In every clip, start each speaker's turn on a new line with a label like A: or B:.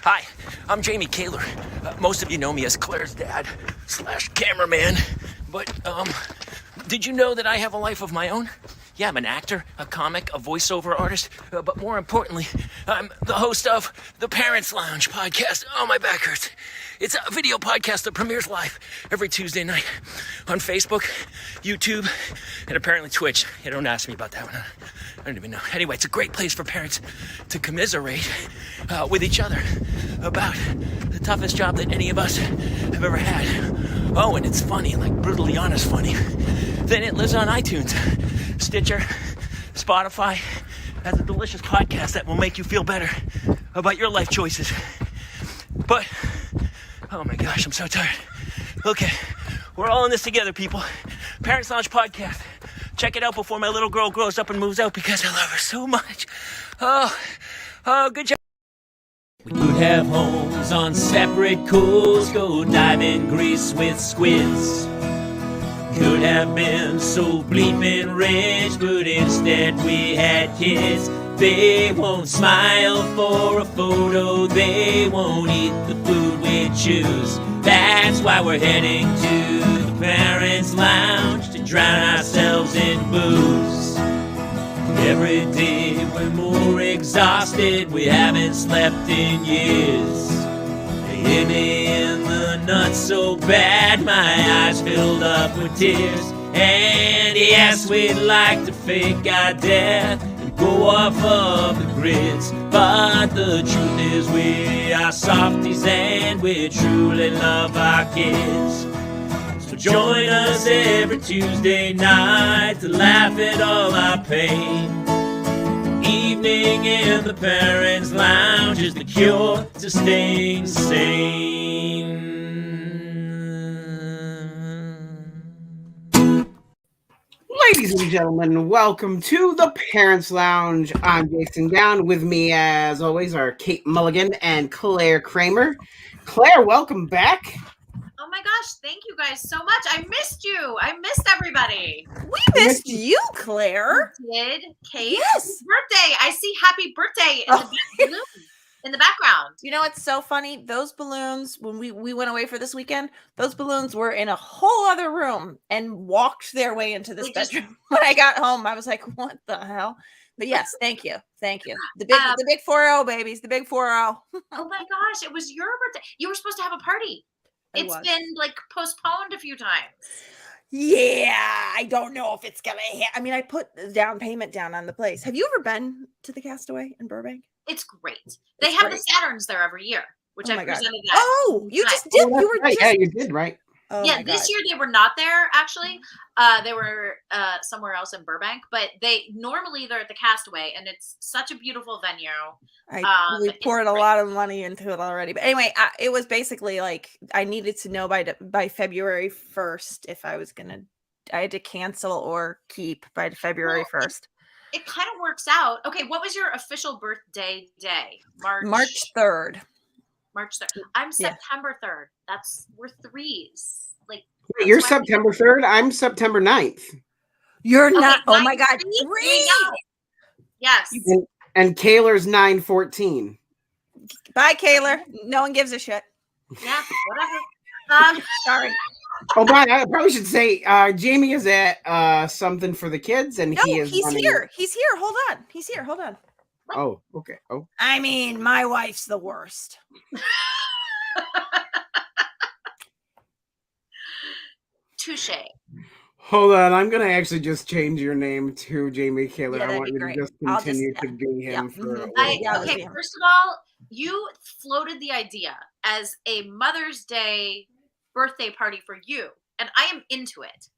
A: Hi, I'm Jamie Kaler. Most of you know me as Claire's dad / cameraman. But, did you know that I have a life of my own? Yeah, I'm an actor, a comic, a voiceover artist, but more importantly, I'm the host of the Parents Lounge podcast. Oh, my back hurts. It's a video podcast that premieres live every Tuesday night on Facebook, YouTube, and apparently Twitch. Yeah, don't ask me about that one. I don't even know. Anyway, it's a great place for parents to commiserate with each other about the toughest job that any of us have ever had. Oh, and it's funny, like brutally honest funny. Then it lives on iTunes, Stitcher, Spotify, as a delicious podcast that will make you feel better about your life choices. But, oh my gosh, I'm so tired. Okay, we're all in this together, people. Parents Lounge podcast. Check it out before my little girl grows up and moves out because I love her so much. Oh, good job. We could have homes on separate coasts, go dive in Greece with squids. Could have been so bleeping rich, but instead we had kids. They won't smile for a photo, they won't eat the food we choose. That's why we're heading to the Parents Lounge to drown ourselves in booze. Every day we're more exhausted, we haven't slept in years. They hit me in the nuts so bad, my eyes filled up with tears. And yes, we'd like to fake our death and go off of the grids, but the truth is we are softies and we truly love our kids. So join us every Tuesday night to laugh at all our pain. Evening in the Parents Lounge is the cure to staying sane.
B: Ladies and gentlemen, welcome to the Parents Lounge. I'm Jason Gowin. With me, as always, are Kate Mulligan and Clare Kramer. Clare, welcome back.
C: Oh my gosh, thank you guys so much. I missed you. I missed everybody.
D: We missed you, Claire.
C: You did, Kate?
D: Yes.
C: Birthday. I see happy birthday in the balloon in the background.
D: You know what's so funny? Those balloons, when we went away for this weekend, those balloons were in a whole other room and walked their way into this bedroom. When I got home, I was like, what the hell? But yes, thank you. Thank you. The big 4-0, babies. The big 4-0.
C: Oh my gosh, it was your birthday. You were supposed to have a party. It's been like postponed a few times.
D: Yeah, I don't know if it's gonna hit. I mean, I put the down payment down on the place. Have you ever been to the Castaway in Burbank?
C: It's great. They have the Saturns there every year, which I presented that.
D: Oh, you just did. You were
B: right.
D: just...
B: Yeah, you did, right?
D: Oh
C: yeah, this year they were not there actually. They were somewhere else in Burbank, but normally they're at the Castaway, and it's such a beautiful venue.
D: We poured a lot of money into it already, but anyway, it was basically like I needed to know by February 1st if I was gonna. I had to cancel or keep by February 1st.
C: It kind of works out. Okay, what was your official birthday day?
D: March 3rd.
C: March 3rd. I'm September 3rd. We're threes. Like
B: you're September 3rd. I'm September 9th.
D: You're not. Oh my God.
C: 3. Yes.
B: And Kaler's 9/14.
D: Bye, Kaler. No one gives a shit.
C: Yeah, whatever.
D: Sorry.
B: Oh, but I probably should say Jamie is at something for the kids, and he's
D: here. He's here. Hold on. He's here. Hold on.
B: Oh, okay. Oh,
D: I mean, my wife's the worst.
C: Touche.
B: Hold on, I'm gonna actually just change your name to Jamie Kaler.
D: Yeah,
B: I want you
D: great.
B: to just continue to be him for.
C: Okay, first of all, you floated the idea as a Mother's Day birthday party for you, and I am into it.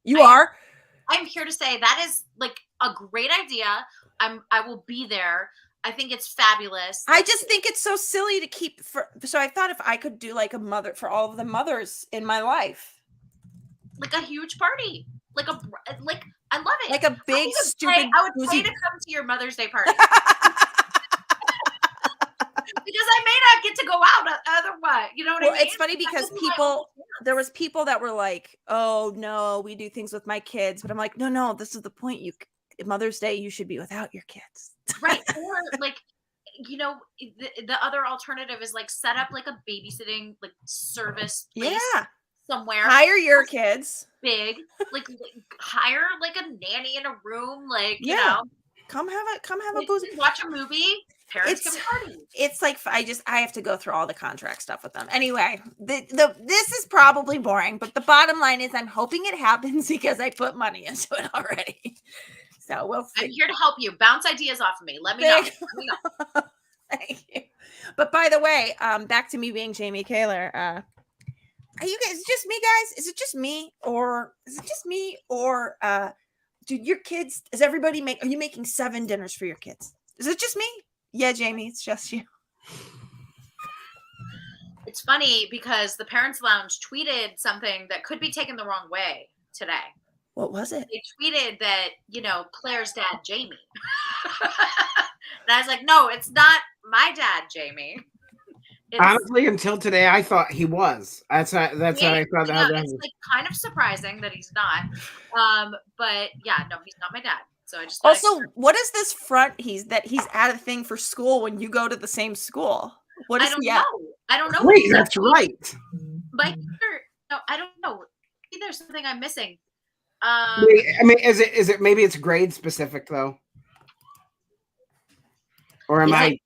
C: I'm here to say that is like a great idea. I will be there. I think it's fabulous.
D: I just think it's so silly to keep so I thought if I could do like a mother for all of the mothers in my life,
C: like a huge party, like I love it,
D: like a big stupid.
C: I would pay to come to your Mother's Day party. Because I may not get to go out otherwise. You know what I mean?
D: It's funny because there was people that were like, oh no, we do things with my kids. But I'm like, no, this is the point. Mother's Day, you should be without your kids.
C: Right. Or like, you know, the other alternative is like set up like a babysitting like service place somewhere.
D: Hire your kids.
C: Big, like hire like a nanny in a room, like you know.
D: Come have a booze.
C: Watch a movie. Parents can party.
D: It's like I have to go through all the contract stuff with them. Anyway, this is probably boring, but the bottom line is I'm hoping it happens because I put money into it already. So we'll see.
C: I'm here to help you. Bounce ideas off of me. Let me know.
D: Thank you. But by the way, back to me being Jamie Kaler. Are you guys? Is it just me, guys? Is it just me, or dude, your kids? Is everybody Are you making 7 dinners for your kids? Is it just me? Yeah, Jamie, it's just you.
C: It's funny because the Parents Lounge tweeted something that could be taken the wrong way today.
D: What was it?
C: They tweeted that, you know, Claire's dad, Jamie. And I was like, no, it's not my dad, Jamie.
B: Honestly, until today, I thought he was. That's how I thought that.
C: It's like kind of surprising that he's not. But yeah, no, he's not my dad. So I just
D: also, what is this front? He's at a thing for school when you go to the same school. What is he at?
C: I don't know.
B: Wait, that's right.
C: But no, I don't know. Maybe there's something I'm missing.
B: I mean, is it maybe it's grade specific though? Or am I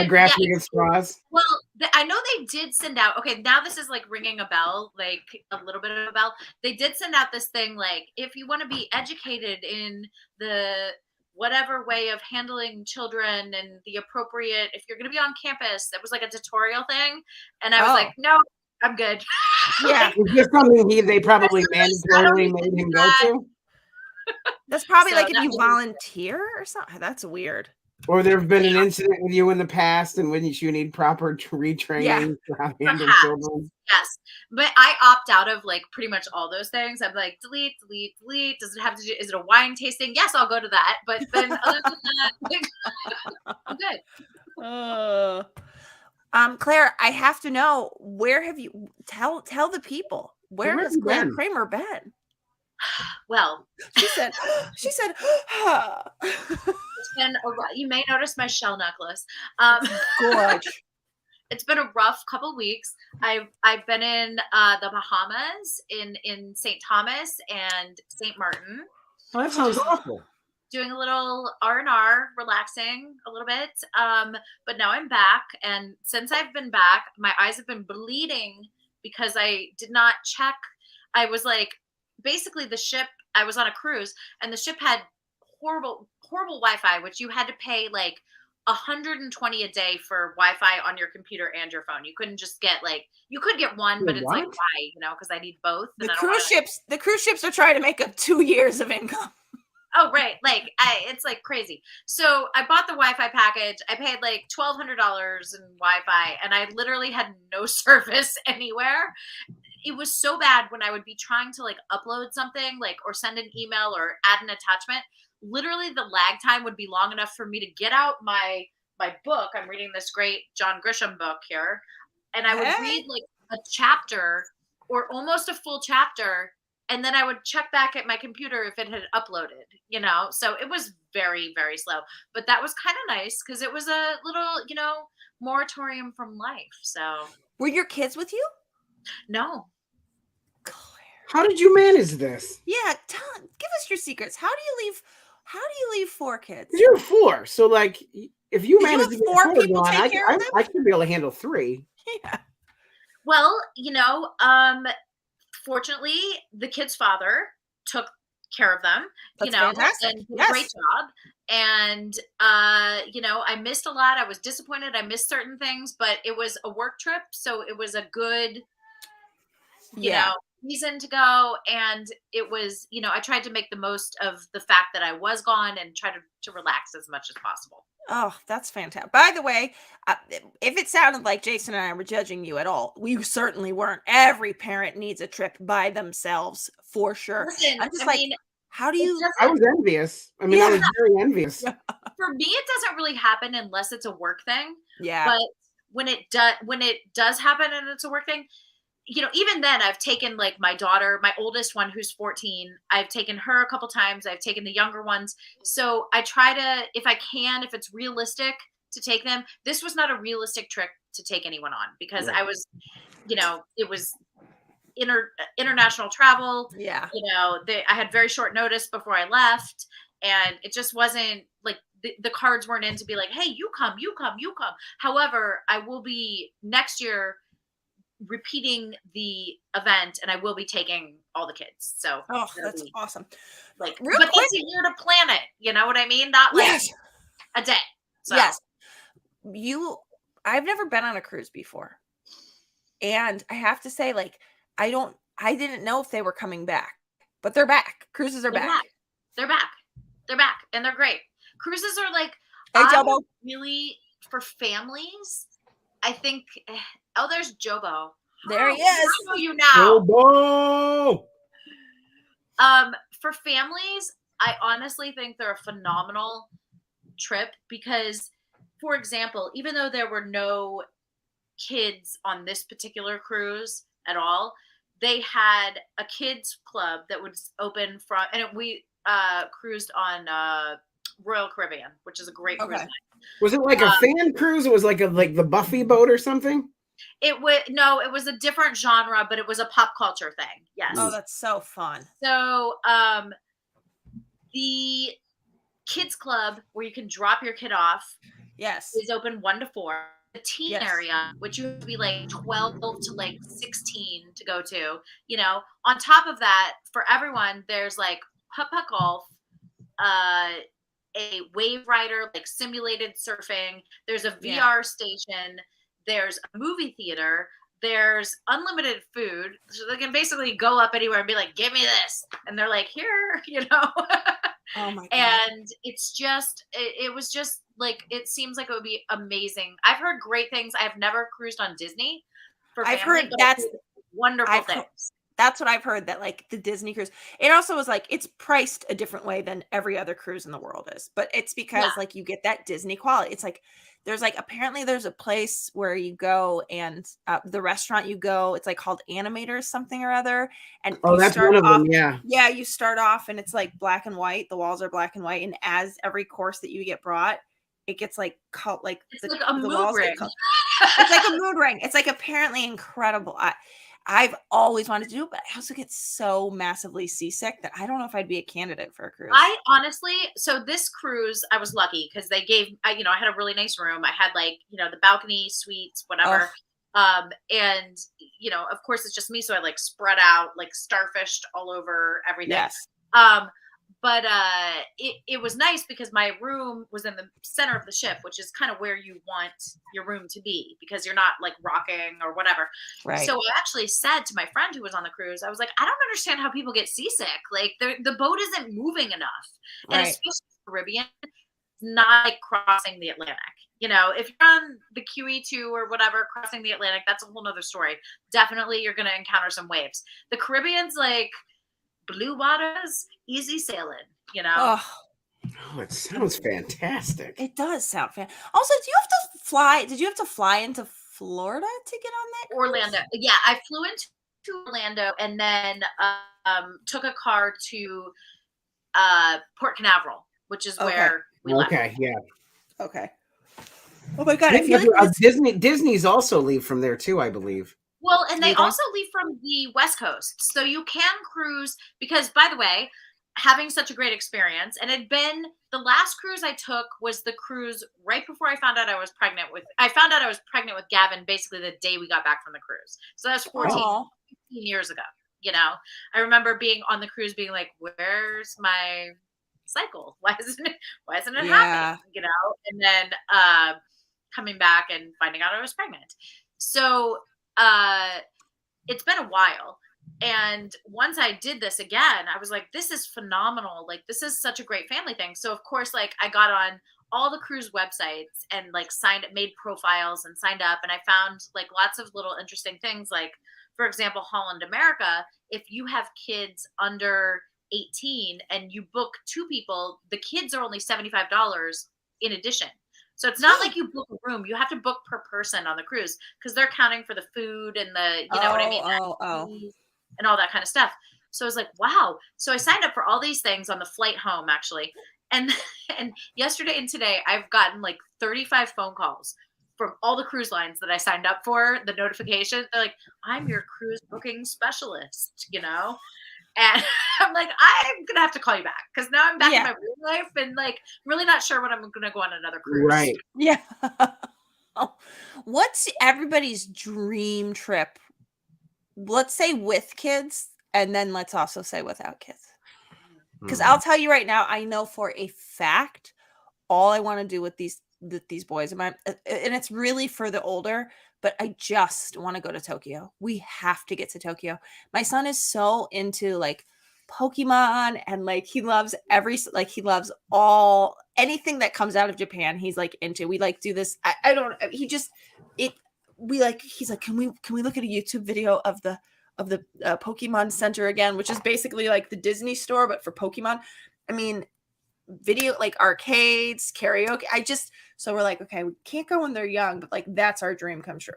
B: grasping at straws?
C: Well, I know they did send out. Okay, now this is like ringing a bell, like a little bit of a bell. They did send out this thing, like if you want to be educated in the whatever way of handling children and the appropriate, if you're going to be on campus, it was like a tutorial thing, and I was like, no, I'm good.
D: Yeah,
B: is this something they probably mandatorily made him go to?
D: That's probably like if you volunteer or something. That's weird.
B: Or there have been an incident with you in the past, and when you need proper retraining for how to handle children.
C: Yes, but I opt out of like pretty much all those things. I'm like delete. Does it have to do? Is it a wine tasting? Yes, I'll go to that. But then other than that, I'm good.
D: Claire, I have to know, where have you tell the people, where has Clare Kramer been?
C: Well,
D: she said
C: it's been you may notice my shell necklace.
D: Gorge.
C: It's been a rough couple weeks. I've been in the Bahamas, in St. Thomas and St. Martin.
B: Oh, that sounds awful.
C: Doing a little R&R, relaxing a little bit. But now I'm back, and since I've been back, my eyes have been bleeding because I did not check. I was like, basically the ship, I was on a cruise, and the ship had horrible Wi-Fi, which you had to pay like $120 a day for Wi-Fi on your computer and your phone. You couldn't just get you could get one, but it's like, why? You know, because I need both.
D: The cruise ships are trying to make up 2 years of income.
C: Oh, right. It's like crazy. So I bought the Wi-Fi package. I paid like $1,200 in Wi-Fi, and I literally had no service anywhere. It was so bad when I would be trying to like upload something or send an email or add an attachment. Literally the lag time would be long enough for me to get out my book. I'm reading this great John Grisham book here. And I would read like a chapter or almost a full chapter. And then I would check back at my computer if it had uploaded, you know? So it was very, very slow, but that was kind of nice because it was a little, moratorium from life. So
D: were your kids with you?
C: No.
B: How did you manage this?
D: Yeah, give us your secrets. How do you leave 4 kids?
B: You're 4, so like if you manage
D: to get 4 people,
B: I should be able to handle 3.
D: Yeah.
C: Well, fortunately, the kid's father took care of them.
D: That's fantastic.
C: And did a great job. And I missed a lot. I was disappointed. I missed certain things, but it was a work trip, so it was a good, reason to go. And it was, I tried to make the most of the fact that I was gone and try to relax as much as possible.
D: Oh, that's fantastic. By the way, if it sounded like Jason and I were judging you at all, we certainly weren't. Every parent needs a trip by themselves for sure.
C: Listen,
D: I'm just how do you?
B: I was envious. I was very envious.
C: For me, it doesn't really happen unless it's a work thing.
D: Yeah.
C: But when it does happen and it's a work thing, even then I've taken like my daughter, my oldest one who's 14, I've taken her a couple times. I've taken the younger ones. So I try to, if I can, if it's realistic, to take them. This was not a realistic trip to take anyone on because I was, it was international travel.
D: Yeah.
C: I had very short notice before I left, and it just wasn't like the cards weren't in to be like, hey, you come. However, I will be next year repeating the event, and I will be taking all the kids. So
D: that's awesome.
C: Like, but that's a year to plan it. You know what I mean? Not like a day. So.
D: Yes. I've never been on a cruise before, and I have to say, like, I didn't know if they were coming back, but they're back. Cruises are back.
C: They're back, and they're great. Cruises are like really for families. I think. Oh, there's Jobo.
D: There he is.
C: I know you now.
B: Jobo.
C: For families, I honestly think they're a phenomenal trip because, for example, even though there were no kids on this particular cruise at all, they had a kids club that was open from, and we cruised on Royal Caribbean, which is a great cruise line.
B: Was it like a fan cruise? It was like the Buffy boat or something?
C: It was a different genre, but it was a pop culture thing. Yes.
D: Oh, that's so fun.
C: So, the kids club where you can drop your kid off, is open 1 to 4. The teen area, which you have to be like 12 to like 16 to go to. On top of that, for everyone, there's like putt-putt golf, a wave rider, like simulated surfing. There's a VR station. There's a movie theater. There's unlimited food. So they can basically go up anywhere and be like, give me this. And they're like, here,
D: Oh my God.
C: And it's just, it was just like, it seems like it would be amazing. I've heard great things. I've never cruised on Disney for family.
D: I've heard that's
C: wonderful things.
D: That's what I've heard, that like the Disney cruise, it also was like, it's priced a different way than every other cruise in the world is, but it's because like you get that Disney quality. It's like, apparently there's a place where you go and the restaurant you go, it's like called Animators something or other. And
B: that's one of them. Yeah.
D: Yeah. You start off and it's like black and white. The walls are black and white. And as every course that you get brought, it gets like cult, like
C: it's like a mood ring.
D: It's like a mood ring. It's like apparently incredible. I've always wanted to do it, but I also get so massively seasick that I don't know if I'd be a candidate for a cruise.
C: I honestly, so this cruise, I was lucky because they gave, I had a really nice room. I had like, the balcony suites, whatever. And, of course it's just me. So I like spread out, like starfished all over everything.
D: Yes.
C: But it was nice because my room was in the center of the ship, which is kind of where you want your room to be because you're not like rocking or whatever.
D: Right.
C: So I actually said to my friend who was on the cruise, I was like, I don't understand how people get seasick. Like the boat isn't moving enough. And especially the Caribbean, not like crossing the Atlantic. If you're on the QE2 or whatever, crossing the Atlantic, that's a whole nother story. Definitely you're going to encounter some waves. The Caribbean's like blue waters, easy sailing,
B: Oh, it sounds fantastic.
D: It does sound fantastic. Also, did you have to fly into Florida to get on that cruise?
C: Orlando. Yeah, I flew into Orlando and then took a car to Port Canaveral, which is where we left.
B: Okay, yeah.
D: Okay. Oh my God.
B: Disney's also leave from there too, I believe.
C: Well, and they also leave from the West Coast. So you can cruise because, by the way, having such a great experience, and the last cruise I took was the cruise right before I found out I was pregnant with Gowin basically the day we got back from the cruise. So that's 15 years ago. I remember being on the cruise being like, where's my cycle? Why isn't it happening? And then coming back and finding out I was pregnant. So it's been a while. And once I did this again, I was like, this is phenomenal. Like, this is such a great family thing. So of course, like I got on all the cruise websites and like made profiles and signed up. And I found like lots of little interesting things. Like, for example, Holland America, if you have kids under 18 and you book 2 people, the kids are only $75 in addition. So it's not like you book a room. You have to book per person on the cruise because they're counting for the food and the, what I mean? And all that kind of stuff. So I was like, wow. So I signed up for all these things on the flight home, actually. And and yesterday and today, I've gotten like 35 phone calls from all the cruise lines that I signed up for. The notification, they're like, "I'm your cruise booking specialist," And I'm like, I'm gonna have to call you back because now I'm back in my real life and like really not sure when I'm gonna go on another cruise.
B: Right.
D: Yeah. What's everybody's dream trip? Let's say with kids, and then let's also say without kids. Because I'll tell you right now, I know for a fact all I want to do with these boys, and it's really for the older, but I just want to go to Tokyo. We have to get to Tokyo. My son is so into like Pokemon, and like he loves he loves anything that comes out of Japan. He's like into. We like do this. I don't. He just it. We like. He's like, can we look at a YouTube video of the Pokemon Center again, which is basically like the Disney store but for Pokemon. I mean, video like arcades, karaoke. So we're like, okay, we can't go when they're young, but like that's our dream come true.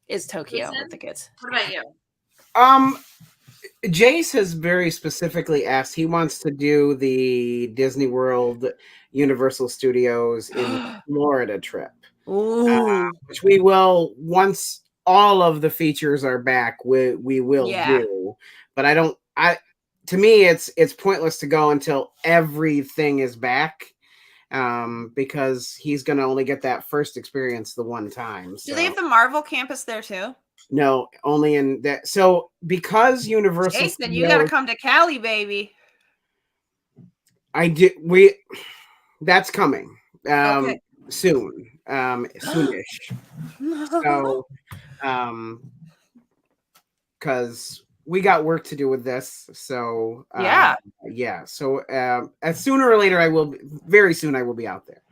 D: Is Tokyo with the kids.
C: What about you?
B: Jace has very specifically asked. He wants to do the Disney World, Universal Studios in Florida trip, which we will once all of the features are back. We will do, but to me, it's pointless to go until everything is back, because he's going to only get that first experience the one time. So.
D: Do they have the Marvel campus there too?
B: No, only in that. So because Universal
D: Jason,
B: Studios,
D: you got to come to Cali, baby.
B: That's coming
D: Okay.
B: soon, soonish. So, because we got work to do with this. So yeah. So as sooner or later, very soon I will be out there.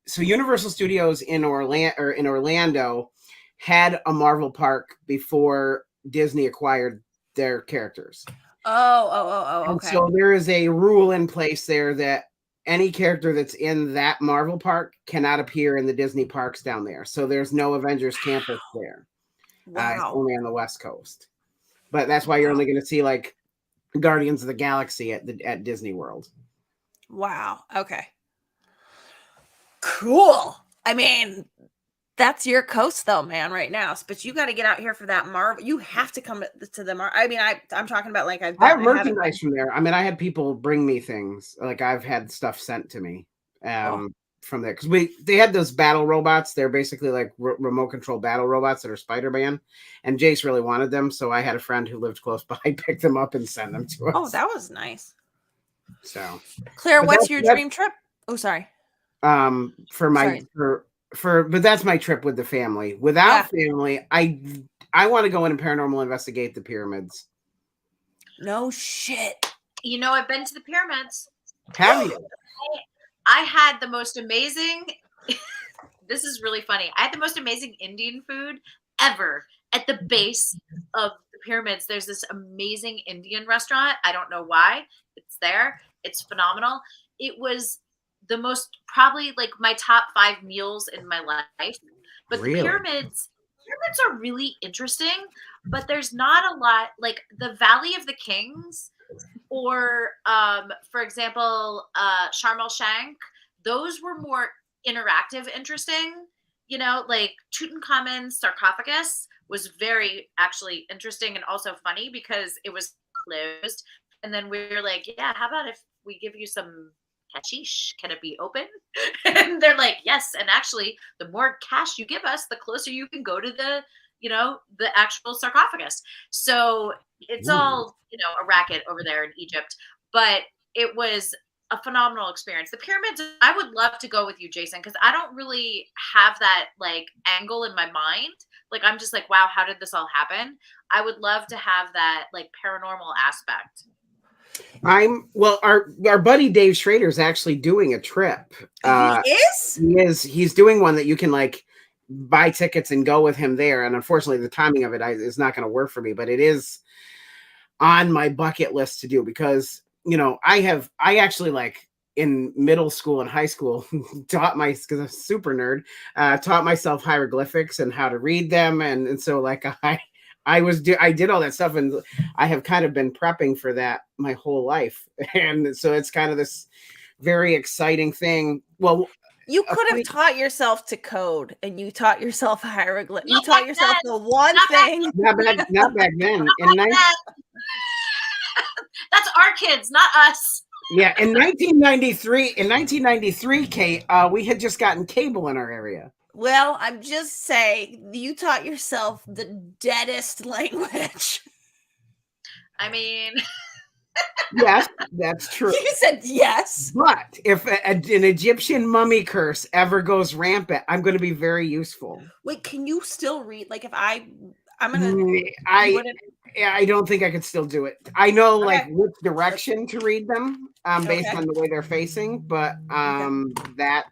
B: So Universal Studios in Orlando had a Marvel park before Disney acquired their characters.
D: Oh, okay.
B: And so there is a rule in place there that any character that's in that Marvel park cannot appear in the Disney parks down there. So there's no Avengers campus there.
D: Wow.
B: It's only on the West Coast. But that's why you're only going to see like Guardians of the Galaxy at Disney World.
D: Wow. Okay. Cool. I mean, that's your coast though, man, right now. But you got to get out here for that Marvel. You have to come to the Marvel. I mean, I'm talking about like
B: I have merchandise from there. I mean, I had people bring me things. Like I've had stuff sent to me from there because they had those battle robots. They're basically like remote control battle robots that are Spider-Man, and Jace really wanted them, so I had a friend who lived close by pick them up and send them to us.
D: Oh, that was nice.
B: So,
D: Claire, what's your dream trip? Oh, sorry.
B: But that's my trip with the family. Without family, I want to go in and paranormal investigate the pyramids.
D: No shit.
C: I've been to the pyramids.
B: Have you?
C: I had the most amazing. This is really funny. I had the most amazing Indian food ever at the base of the pyramids. There's this amazing Indian restaurant. I don't know why. It's there. It's phenomenal. It was the most, probably like my top 5 meals in my life. But really? The pyramids are really interesting, but there's not a lot, like the Valley of the Kings or for example Sharm el-Sheikh, those were more interactive, interesting, like Tutankhamun's sarcophagus was very actually interesting and also funny because it was closed, and then we were like, yeah, how about if we give you some hashish, can it be open? And they're like, yes, and actually the more cash you give us, the closer you can go to the actual sarcophagus. So it's all a racket over there in Egypt, but it was a phenomenal experience. The pyramids, I would love to go with you, Jason, because I don't really have that like angle in my mind. Like I'm just like, wow, how did this all happen? I would love to have that like paranormal aspect.
B: Our buddy Dave Schrader is actually doing a trip.
D: He is?
B: He is. He's doing one that you can like buy tickets and go with him there. And unfortunately, the timing of it is not going to work for me, but it is on my bucket list to do because, I actually like in middle school and high school because I'm a super nerd, taught myself hieroglyphics and how to read them. And so like I I did all that stuff, and I have kind of been prepping for that my whole life. And so it's kind of this very exciting thing. Well,
D: you could have taught yourself to code, and you taught yourself hieroglyph. You taught yourself the one thing.
B: Not back then.
C: That's our kids, not us.
B: Yeah, in 1993, Kate, we had just gotten cable in our area.
D: Well, I'm just saying, you taught yourself the deadest language.
C: I mean,
B: yes, that's true.
D: You said yes.
B: But if an Egyptian mummy curse ever goes rampant, I'm going to be very useful.
D: Wait, can you still read? Like, if I'm gonna,
B: I don't think I could still do it. I know like which direction to read them, based on the way they're facing, but that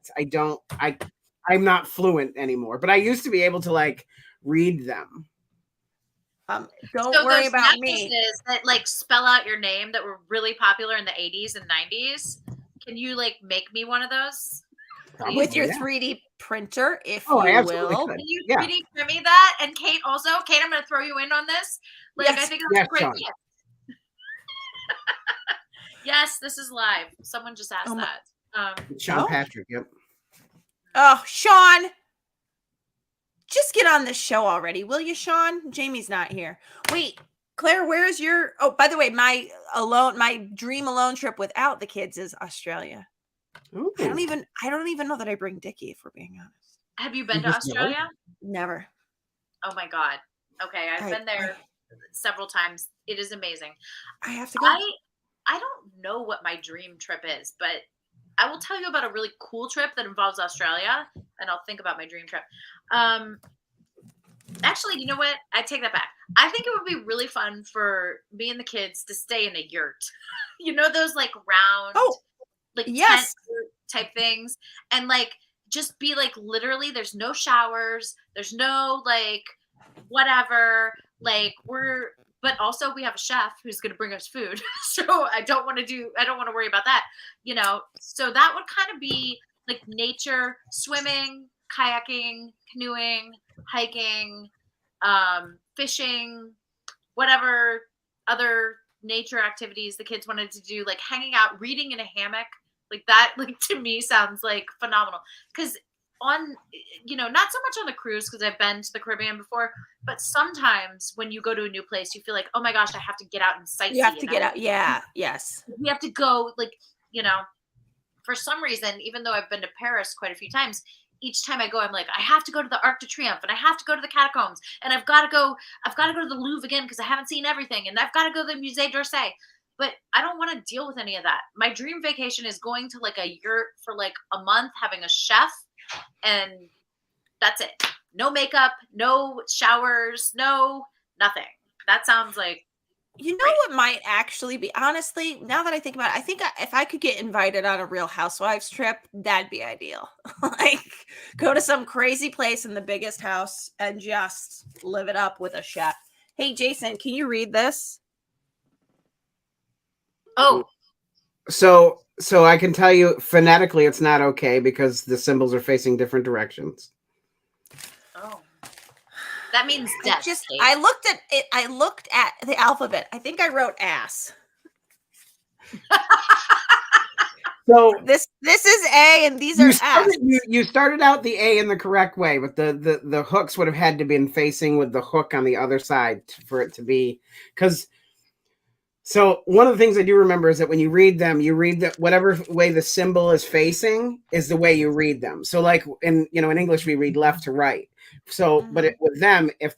B: I'm not fluent anymore. But I used to be able to like read them.
D: Don't worry about me.
C: That like spell out your name that were really popular in the 80s and 90s. Can you like make me one of those?
D: With your 3D printer, if you will.
C: Can you 3D print me that? And Kate also. Kate, I'm going to throw you in on this. Like, I think it's a great gift. Yes, this is live. Someone just asked that.
B: Sean Patrick, yep.
D: Oh, Sean. Just get on this show already, will you, Sean? Jamie's not here. Wait, Claire, where is your... Oh, by the way, my dream alone trip without the kids is Australia.
B: Ooh.
D: I don't even know that I bring Dickie, if we're being honest.
C: Have you been to Australia?
D: Never.
C: Oh my God. Okay, I've been there several times. It is amazing.
D: I have to go.
C: I don't know what my dream trip is, but I will tell you about a really cool trip that involves Australia, and I'll think about my dream trip. Actually, you know what? I take that back. I think it would be really fun for me and the kids to stay in a yurt. You know those like round, tent type things, and like just be like literally. There's no showers. There's no like whatever. Like but also we have a chef who's going to bring us food. So I don't want to worry about that. You know, so that would kind of be like nature, swimming, kayaking, canoeing, hiking, fishing, whatever other nature activities the kids wanted to do, like hanging out, reading in a hammock, like that, like to me sounds like phenomenal. Because on, you know, not so much on the cruise, because I've been to the Caribbean before, but sometimes when you go to a new place, you feel like, oh my gosh, I have to get out and sightsee.
D: You have to get out. Yeah. Yes.
C: We have to go, like, you know, for some reason, even though I've been to Paris quite a few times, each time I go, I'm like, I have to go to the Arc de Triomphe, and I have to go to the catacombs, and I've got to go to the Louvre again because I haven't seen everything, and I've got to go to the Musée d'Orsay. But I don't want to deal with any of that. My dream vacation is going to like a yurt for like a month, having a chef, and that's it. No makeup, no showers, no nothing. That sounds like,
D: you know what might actually be, honestly, now that I think about it, I think if I could get invited on a Real Housewives trip, that'd be ideal. Like, go to some crazy place in the biggest house and just live it up with a chef. Hey, Jason, can you read this?
C: Oh.
B: So I can tell you phonetically it's not okay because the symbols are facing different directions.
C: Oh. That means death.
D: I looked at it. I looked at the alphabet. I think I wrote ass.
B: So
D: this is A, and these are ass.
B: You started out the A in the correct way, but the hooks would have had to been facing with the hook on the other side for it to be, because. So one of the things I do remember is that when you read them, you read that whatever way the symbol is facing is the way you read them. So like in English, we read left to right. So, but with them, if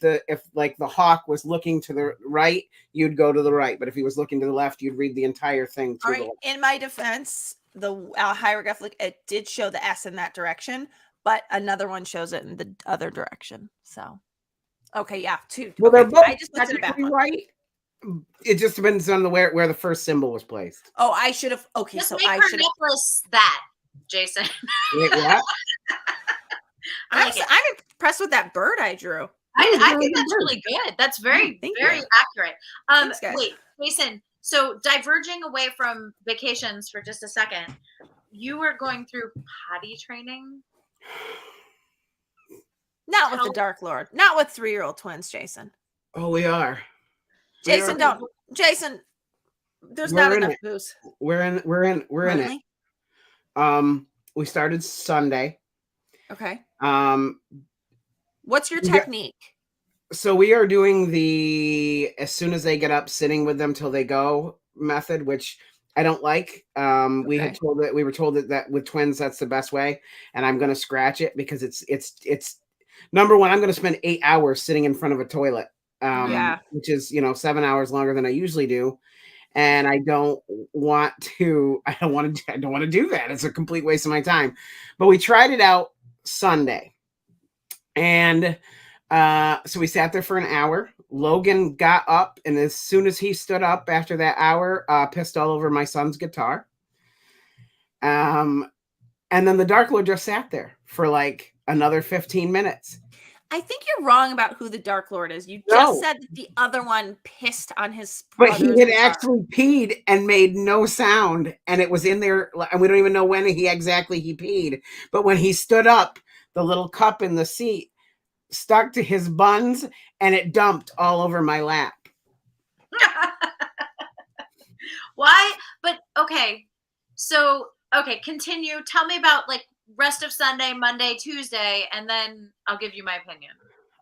B: like the hawk was looking to the right, you'd go to the right. But if he was looking to the left, you'd read the entire thing.
D: All right. In my defense, the hieroglyphic, it did show the S in that direction, but another one shows it in the other direction. So, okay, yeah, two.
B: Well, they're both
D: I just looked at it back
B: right. It just depends on where the first symbol was placed.
D: Oh, I should have. Okay,
C: just
D: so
C: make
D: I
C: her
D: should
C: necklace that, Jason.
B: Wait, what?
D: I'm impressed with that bird I drew.
C: I think that's really good. That's very accurate.
D: Thanks, guys.
C: Wait, Jason. So diverging away from vacations for just a second, you were going through potty training.
D: Not with the Dark Lord. Not with 3-year-old twins, Jason.
B: Oh, we are.
D: Jason, don't. Jason, there's not enough booze.
B: We're in it. We started Sunday.
D: Okay.
B: What's
D: your technique?
B: So we are doing the as soon as they get up, sitting with them till they go method, which I don't like. We were told that with twins, that's the best way. And I'm going to scratch it because it's number one, I'm going to spend 8 hours sitting in front of a toilet, which is, 7 hours longer than I usually do. And I don't want to do that. It's a complete waste of my time. But we tried it out Sunday. And so we sat there for an hour. Logan got up, and as soon as he stood up after that hour, pissed all over my son's guitar. And then the Dark Lord just sat there for like another 15 minutes.
D: I think you're wrong about who the Dark Lord is. You just said that the other one pissed on his
B: But he had actually peed and made no sound, and it was in there, and we don't even know when he peed. But when he stood up, the little cup in the seat stuck to his buns, and it dumped all over my lap.
C: Why? But okay. So, continue. Tell me about like rest of Sunday, Monday, Tuesday, and then I'll give you my opinion.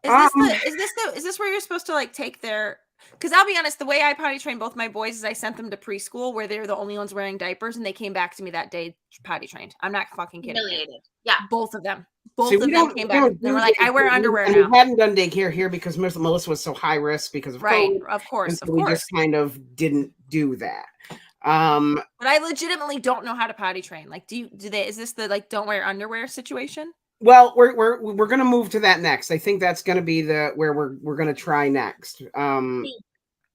D: Is this where you're supposed to like take their, because I'll be honest, the way I potty train both my boys is I sent them to preschool where they're the only ones wearing diapers, and they came back to me that day potty trained. I'm not fucking kidding.
C: Humiliated. Yeah.
D: Both of them. Both of them came back. They were like, I wear underwear
B: and
D: now.
B: We hadn't done daycare here because Melissa was so high risk because of COVID.
D: Of course.
B: We just kind of didn't do that.
D: But I legitimately don't know how to potty train. Like, is this the like don't wear underwear situation?
B: Well, we're gonna move to that next. I think that's gonna be where we're gonna try next. Claire,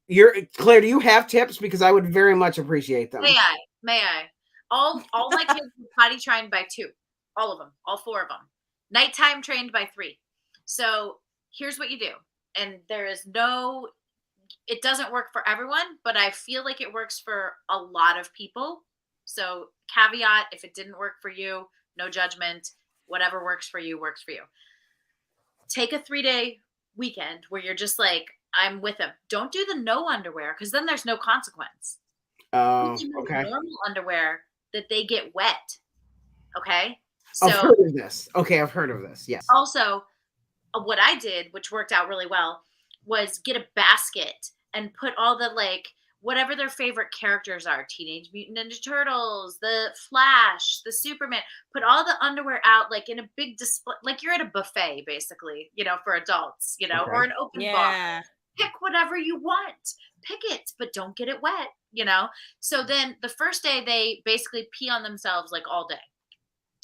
B: do you have tips? Because I would very much appreciate them.
C: May I? All my kids were potty trained by 2. All of them. All 4 of them. Nighttime trained by 3. So here's what you do. And it doesn't work for everyone, but I feel like it works for a lot of people. So caveat, if it didn't work for you, no judgment. Whatever works for you, works for you. Take a 3-day weekend where you're just like, I'm with them. Don't do the no underwear because then there's no consequence.
B: Okay.
C: Normal underwear that they get wet. Okay. So
B: I've heard of this. Okay, I've heard of this. Yes.
C: Also, what I did, which worked out really well, was get a basket and put all the like whatever their favorite characters are, Teenage Mutant Ninja Turtles, the Flash, the Superman, put all the underwear out like in a big display, like you're at a buffet basically, for adults, or an open box. Pick whatever you want. Pick it, but don't get it wet, So then the first day they basically pee on themselves like all day.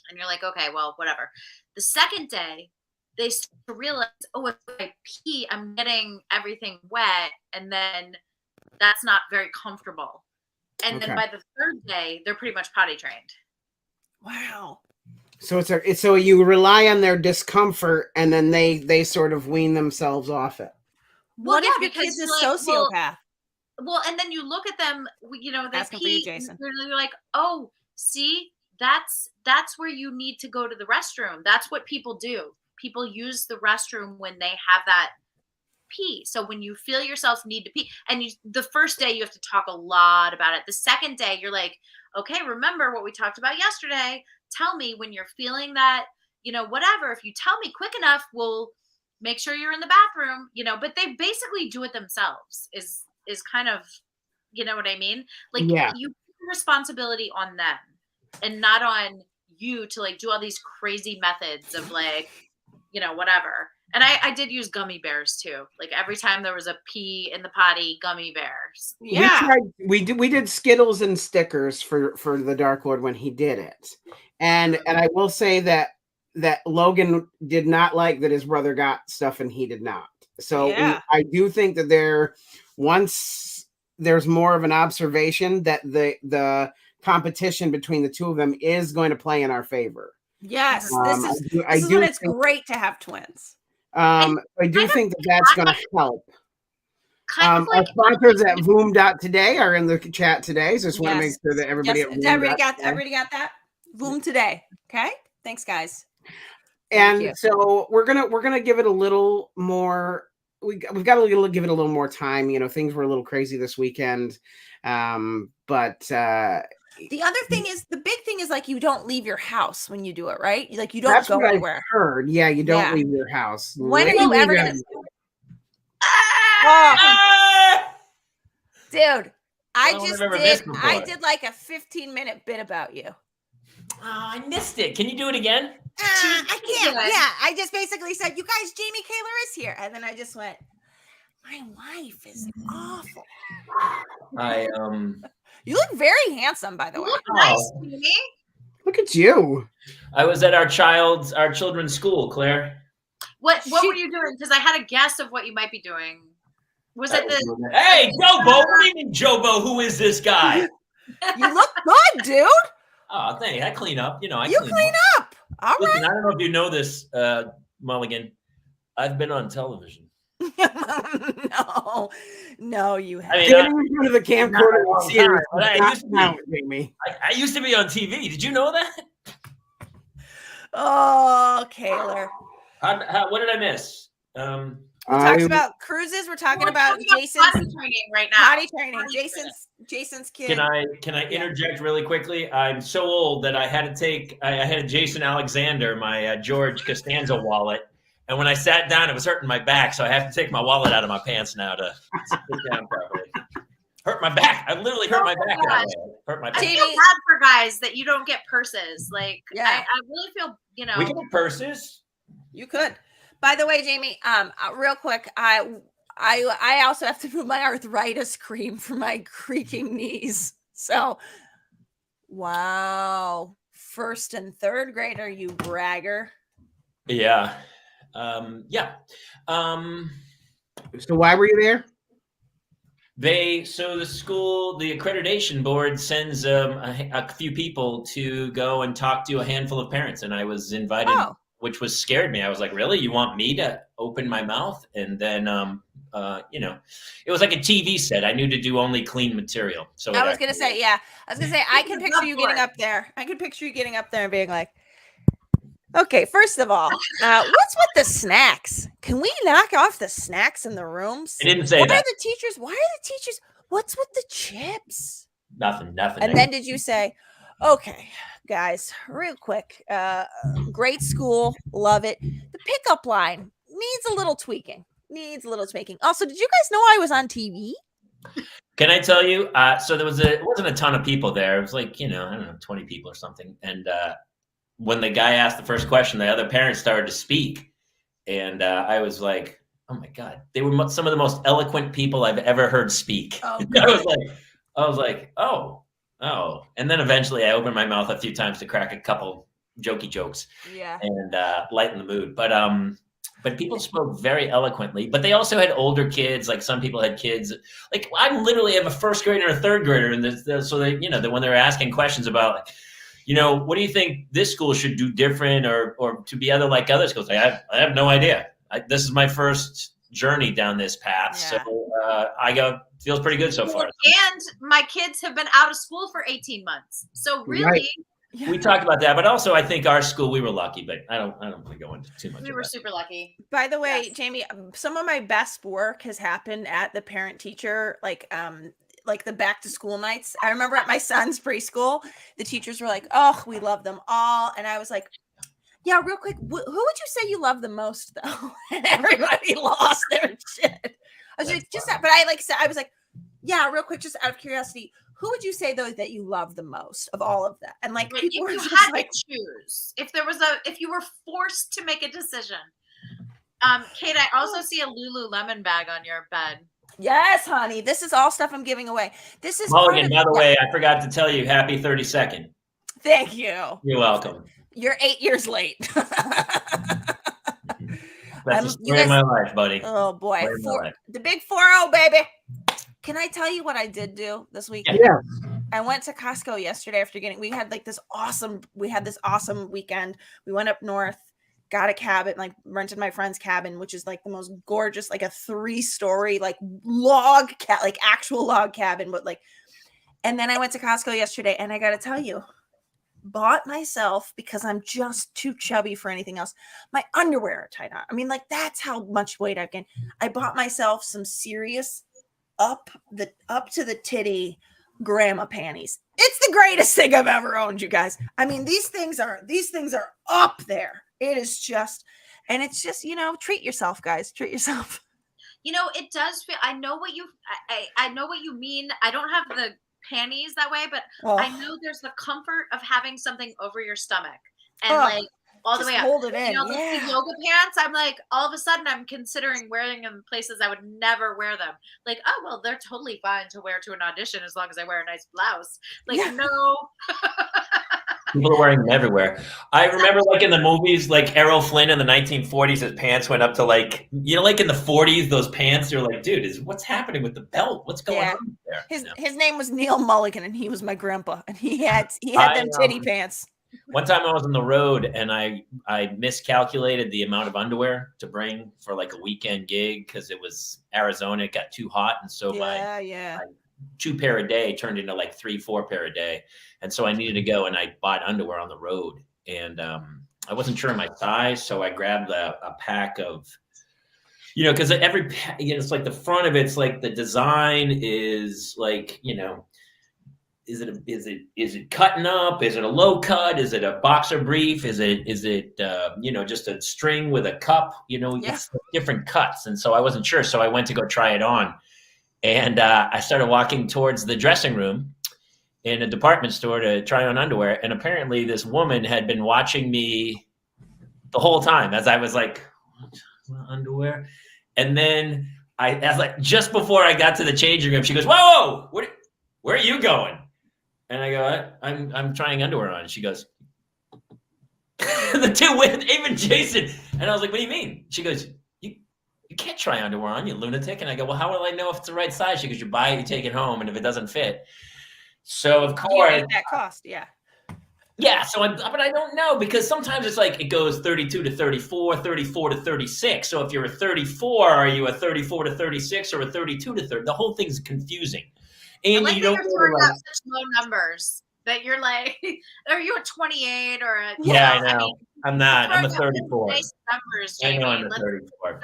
C: And you're like, okay, well, whatever. The second day, they start to realize, if I pee, I'm getting everything wet, and then that's not very comfortable. And then by the third day, they're pretty much potty trained.
D: Wow.
B: So so you rely on their discomfort, and then they sort of wean themselves off it.
D: What if your kid's a sociopath?
C: Well, and then you look at them, they
D: asking
C: pee,
D: for you, Jason.
C: You're like, oh, see, that's where you need to go to the restroom. That's what people do. People use the restroom when they have that pee. So when you feel yourself need to pee, and the first day you have to talk a lot about it. The second day you're like, okay, remember what we talked about yesterday. Tell me when you're feeling that, whatever. If you tell me quick enough, we'll make sure you're in the bathroom, but they basically do it themselves is kind of, you know what I mean? Like you put responsibility on them and not on you to like do all these crazy methods of like, whatever. And I did use gummy bears too. Like every time there was a pee in the potty, gummy bears.
B: Yeah. We did Skittles and stickers for the Dark Lord when he did it. And I will say that Logan did not like that his brother got stuff and he did not. So I do think that once there's more of an observation that the competition between the two of them is going to play in our favor.
D: Yes, this is when it's great to have twins.
B: I do think that's going to help. Our sponsors at Voom.today are in the chat today, so just want to make sure that everybody at
D: everybody got that. Voom today. Okay, thanks guys.
B: And so we're gonna give it a little more we've got to give it a little more time. Things were a little crazy this weekend. But
D: the other thing is, the big thing is, like, you don't leave your house when you do it, right? Like, you don't
B: that's
D: go
B: what
D: anywhere.
B: I heard. Yeah, you don't leave your house.
D: When are you ever gonna? Dude, I did like a 15-minute bit about you.
A: Oh, I missed it. Can you do it again?
D: I can't. Yeah, I just basically said, "You guys, Jamie Kaler is here," and then I just went, "My wife is awful." You look very handsome, by the way.
C: Nice, Jamie.
B: Look at you.
A: I was at our children's school, Claire.
C: What were you doing? Because I had a guess of what you might be doing. Was it the?
A: Hey, Jobo! What do you mean, Jobo? Who is this guy?
D: You look good, dude.
A: Oh, thanks. I clean up.
D: You clean up. All
A: Listen,
D: right.
A: I don't know if you know this, Mulligan. I've been on television.
D: No, you haven't.
A: I mean,
B: Getting rid of the camcorder.
A: I used to be on TV. Did you know that?
D: Oh, Kaler.
A: What did I miss?
D: We talked about cruises. We're talking about Jason's
C: potty training right now.
D: Potty training. Jason's kid.
A: Can I interject really quickly? I'm so old that I had a Jason Alexander, my George Costanza wallet, and when I sat down, it was hurting my back, so I have to take my wallet out of my pants now to sit down properly. Hurt my back. I literally hurt my back. Hurt my back.
C: I feel bad for guys that you don't get purses. Like,
D: yeah.
C: I really feel,
A: We can get purses.
D: You could. By the way, Jamie, real quick, I also have to put my arthritis cream for my creaking knees. So, wow, 1st and 3rd grader, you bragger.
A: Yeah,
B: So why were you there?
A: the school, the accreditation board sends a few people to go and talk to a handful of parents, and I was invited. Oh. Which scared me. I was like, really? You want me to open my mouth? And then, it was like a TV set. I knew to do only clean material. So I was going to say, I can picture you getting up there. I can picture you getting up there and being like, okay, first of all, what's with the snacks? Can we knock off the snacks in the rooms? I didn't say that. Why are the teachers? What's with the chips? Nothing. And then did you say, okay, guys, real quick, great school, love it. The pickup line needs a little tweaking. Also, did you guys know I was on TV? Can I tell you? So it wasn't a ton of people there. It was like, I don't know, 20 people or something. And when the guy asked the first question, the other parents started to speak. And I was like, oh my God, they were some of the most eloquent people I've ever heard speak. Oh, I was like, oh. And then eventually I opened my mouth a few times to crack a couple jokey jokes and lighten the mood. But people spoke very eloquently, but they also had older kids. Like some people had kids. Like I literally have a 1st grader and a 3rd grader. And so they, when they're asking questions about, what do you think this school should do different or to be other like other schools? I have no idea. This is my first journey down this path. Yeah. So feels pretty good so far.
C: And my kids have been out of school for 18 months. So really, right.
A: We talked about that, but also I think our school, we were lucky, but I don't want to go into too much.
C: We were super lucky.
D: By the way, Jamie, some of my best work has happened at the parent teacher, like the back to school nights. I remember at my son's preschool, the teachers were like, oh, we love them all. And I was like, yeah, real quick, who would you say you love the most though? And everybody lost their shit. I was like, I was like, yeah, real quick, just out of curiosity, who would you say though that you love the most of all of that? And like, people were just like,
C: choose if you were forced to make a decision. Kate, I also see a Lululemon bag on your bed.
D: Yes, honey. This is all stuff I'm giving away. This is
A: Mulligan, by the way, I forgot to tell you, happy 32nd.
D: Thank you.
A: You're welcome.
D: You're 8 years late.
A: That's the story of my life, buddy.
D: Oh boy. The big 4-0, baby. Can I tell you what I did do this week?
B: Yeah.
D: I went to Costco yesterday after we had this awesome weekend. We went up north, got a cabin, like rented my friend's cabin, which is like the most gorgeous, like a 3-story, like log actual log cabin. But and then I went to Costco yesterday and I got to tell you, bought myself, because I'm just too chubby for anything else, my underwear are tied on. I mean, like, that's how much weight I've gained. I bought myself some serious up to the titty grandma panties. It's the greatest thing I've ever owned, you guys. I mean, these things are up there. It is just, and it's just, treat yourself, guys. Treat yourself.
C: It does feel, I know what you mean. I don't have the panties that way, but I know there's the comfort of having something over your stomach and like all the way up.
D: Hold it in.
C: The yoga pants, I'm like, all of a sudden I'm considering wearing them places I would never wear them. Like, oh, well, they're totally fine to wear to an audition as long as I wear a nice blouse. Like, no.
A: People are wearing them everywhere. I remember, like, in the movies, like Errol Flynn in the 1940s, his pants went up to, like, like in the 40s, those pants, you're like, dude, what's happening with the belt? What's going on there?
D: His name was Neil Mulligan, and he was my grandpa, and he had them titty pants.
A: One time I was on the road, and I miscalculated the amount of underwear to bring for, like, a weekend gig because it was Arizona. It got too hot, and so my 2 pair a day turned into like 3-4 pair a day. And so I needed to go, and I bought underwear on the road, and I wasn't sure of my size. So I grabbed a pack of, cause every, it's like the front of it's like the design is like, is it cutting up? Is it a low cut? Is it a boxer brief? Is it just a string with a cup, it's different cuts. And so I wasn't sure. So I went to go try it on. And I started walking towards the dressing room in a department store to try on underwear. And apparently this woman had been watching me the whole time as I was like, what underwear? And then I was like, just before I got to the changing room, she goes, whoa, where are you going? And I go, I'm trying underwear on. And she goes, the two women, even Jason. And I was like, what do you mean? She goes, you can't try underwear on, you lunatic. And I go, well, how will I know if it's the right size? She goes, you buy it, you take it home, and if it doesn't fit. So of course,
D: that cost, yeah.
A: So but I don't know, because sometimes it's like it goes 32 to 34, 34 to 36. So if you're a 34, are you a 34 to 36 or a 32 to 30? The whole thing's confusing. And
C: you don't throwing out such low numbers that you're like, are you a 28 or a?
A: Yeah, I know. I mean, I'm not. I'm a 34.
C: Nice numbers, Jamie.
A: I know I'm a 34.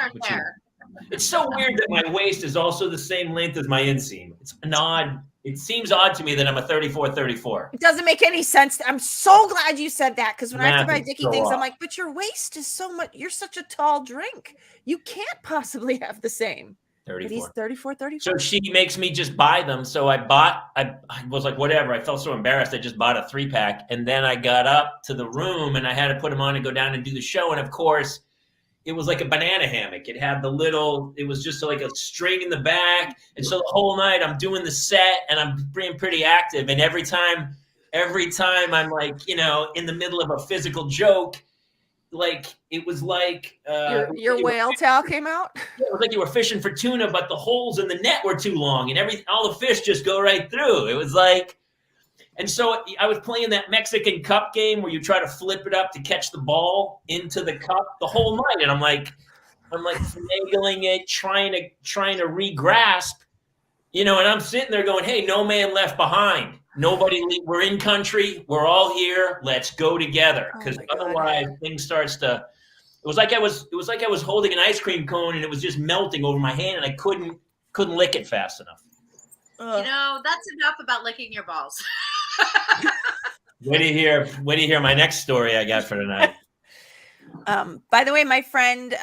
A: It's so weird that my waist is also the same length as my inseam. It's an odd. It seems odd to me that I'm a 34.
D: It doesn't make any sense. I'm so glad you said that, because when I have to buy Dickie things, I'm like, but your waist is so much. You're such a tall drink. You can't possibly have the same.
A: 34.
D: But he's 34.
A: So she makes me just buy them. So I was like, whatever. I felt so embarrassed. I just bought a 3-pack. And then I got up to the room and I had to put them on and go down and do the show. And of course, it was like a banana hammock. It had it was just like a string in the back. And so the whole night I'm doing the set and I'm being pretty active. And every time I'm like, in the middle of a physical joke, like it was like
D: your whale tail came out.
A: Yeah, it was like you were fishing for tuna, but the holes in the net were too long, and all the fish just go right through. It was like, and so I was playing that Mexican Cup game where you try to flip it up to catch the ball into the cup the whole night, and I'm like finagling it, trying to re-grasp, and I'm sitting there going, "Hey, no man left behind." We're in country. We're all here. Let's go together. Because otherwise things starts to, it was like I was holding an ice cream cone and it was just melting over my hand and I couldn't lick it fast enough.
C: That's enough about licking your balls.
A: Wait to hear my next story I got for tonight.
D: By the way, my friend,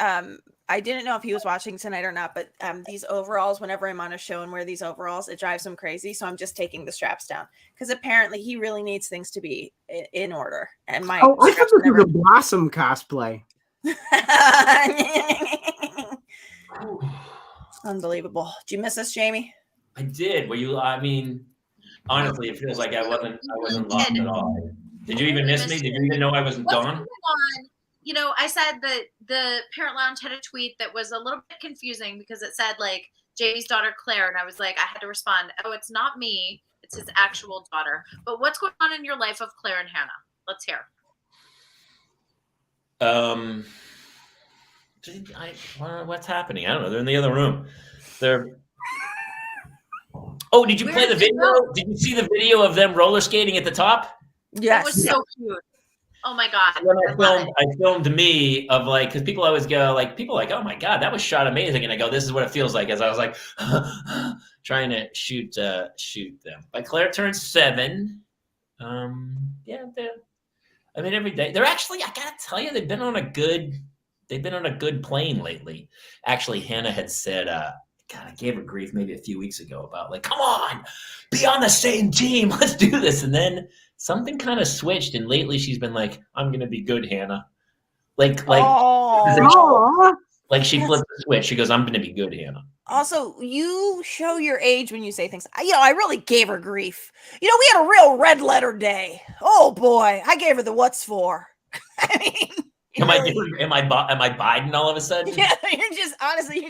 D: I didn't know if he was watching tonight or not, but these overalls, whenever I'm on a show and wear these overalls, it drives him crazy. So I'm just taking the straps down because apparently he really needs things to be in order. And I thought this
B: was a Blossom cosplay.
D: Unbelievable. Did you miss us, Jamie?
A: I did. Honestly, it feels like I wasn't lost at all. Did you even miss me? Did you even know I wasn't gone?
C: I said that the Parent Lounge had a tweet that was a little bit confusing because it said like Jamie's daughter Claire, and I was like, I had to respond, oh, it's not me, it's his actual daughter. But what's going on in your life of Claire and Hannah? Let's hear.
A: What's happening? I don't know. They're in the other room. Oh, did you play the video? Did you see the video of them roller skating at the top?
D: Yes.
C: It was so cute. Oh my God.
E: And then I filmed me of like, because people always go like, oh my God, that was shot amazing. And I go, this is what it feels like, as I was like trying to shoot them. But Claire turned 7. Yeah, I mean, every day they're actually, I gotta tell you, they've been on a good plane lately. Actually, Hannah had said, God, I gave her grief maybe a few weeks ago about like, come on, be on the same team. Let's do this. And then something kind of switched. And lately she's been like, I'm going to be good, Hannah. Like she flipped the switch. She goes, I'm going to be good, Hannah.
D: Also, you show your age when you say things. I really gave her grief. We had a real red letter day. Oh boy, I gave her the what's for. I mean,
E: am I Biden all of a sudden?
D: Yeah, you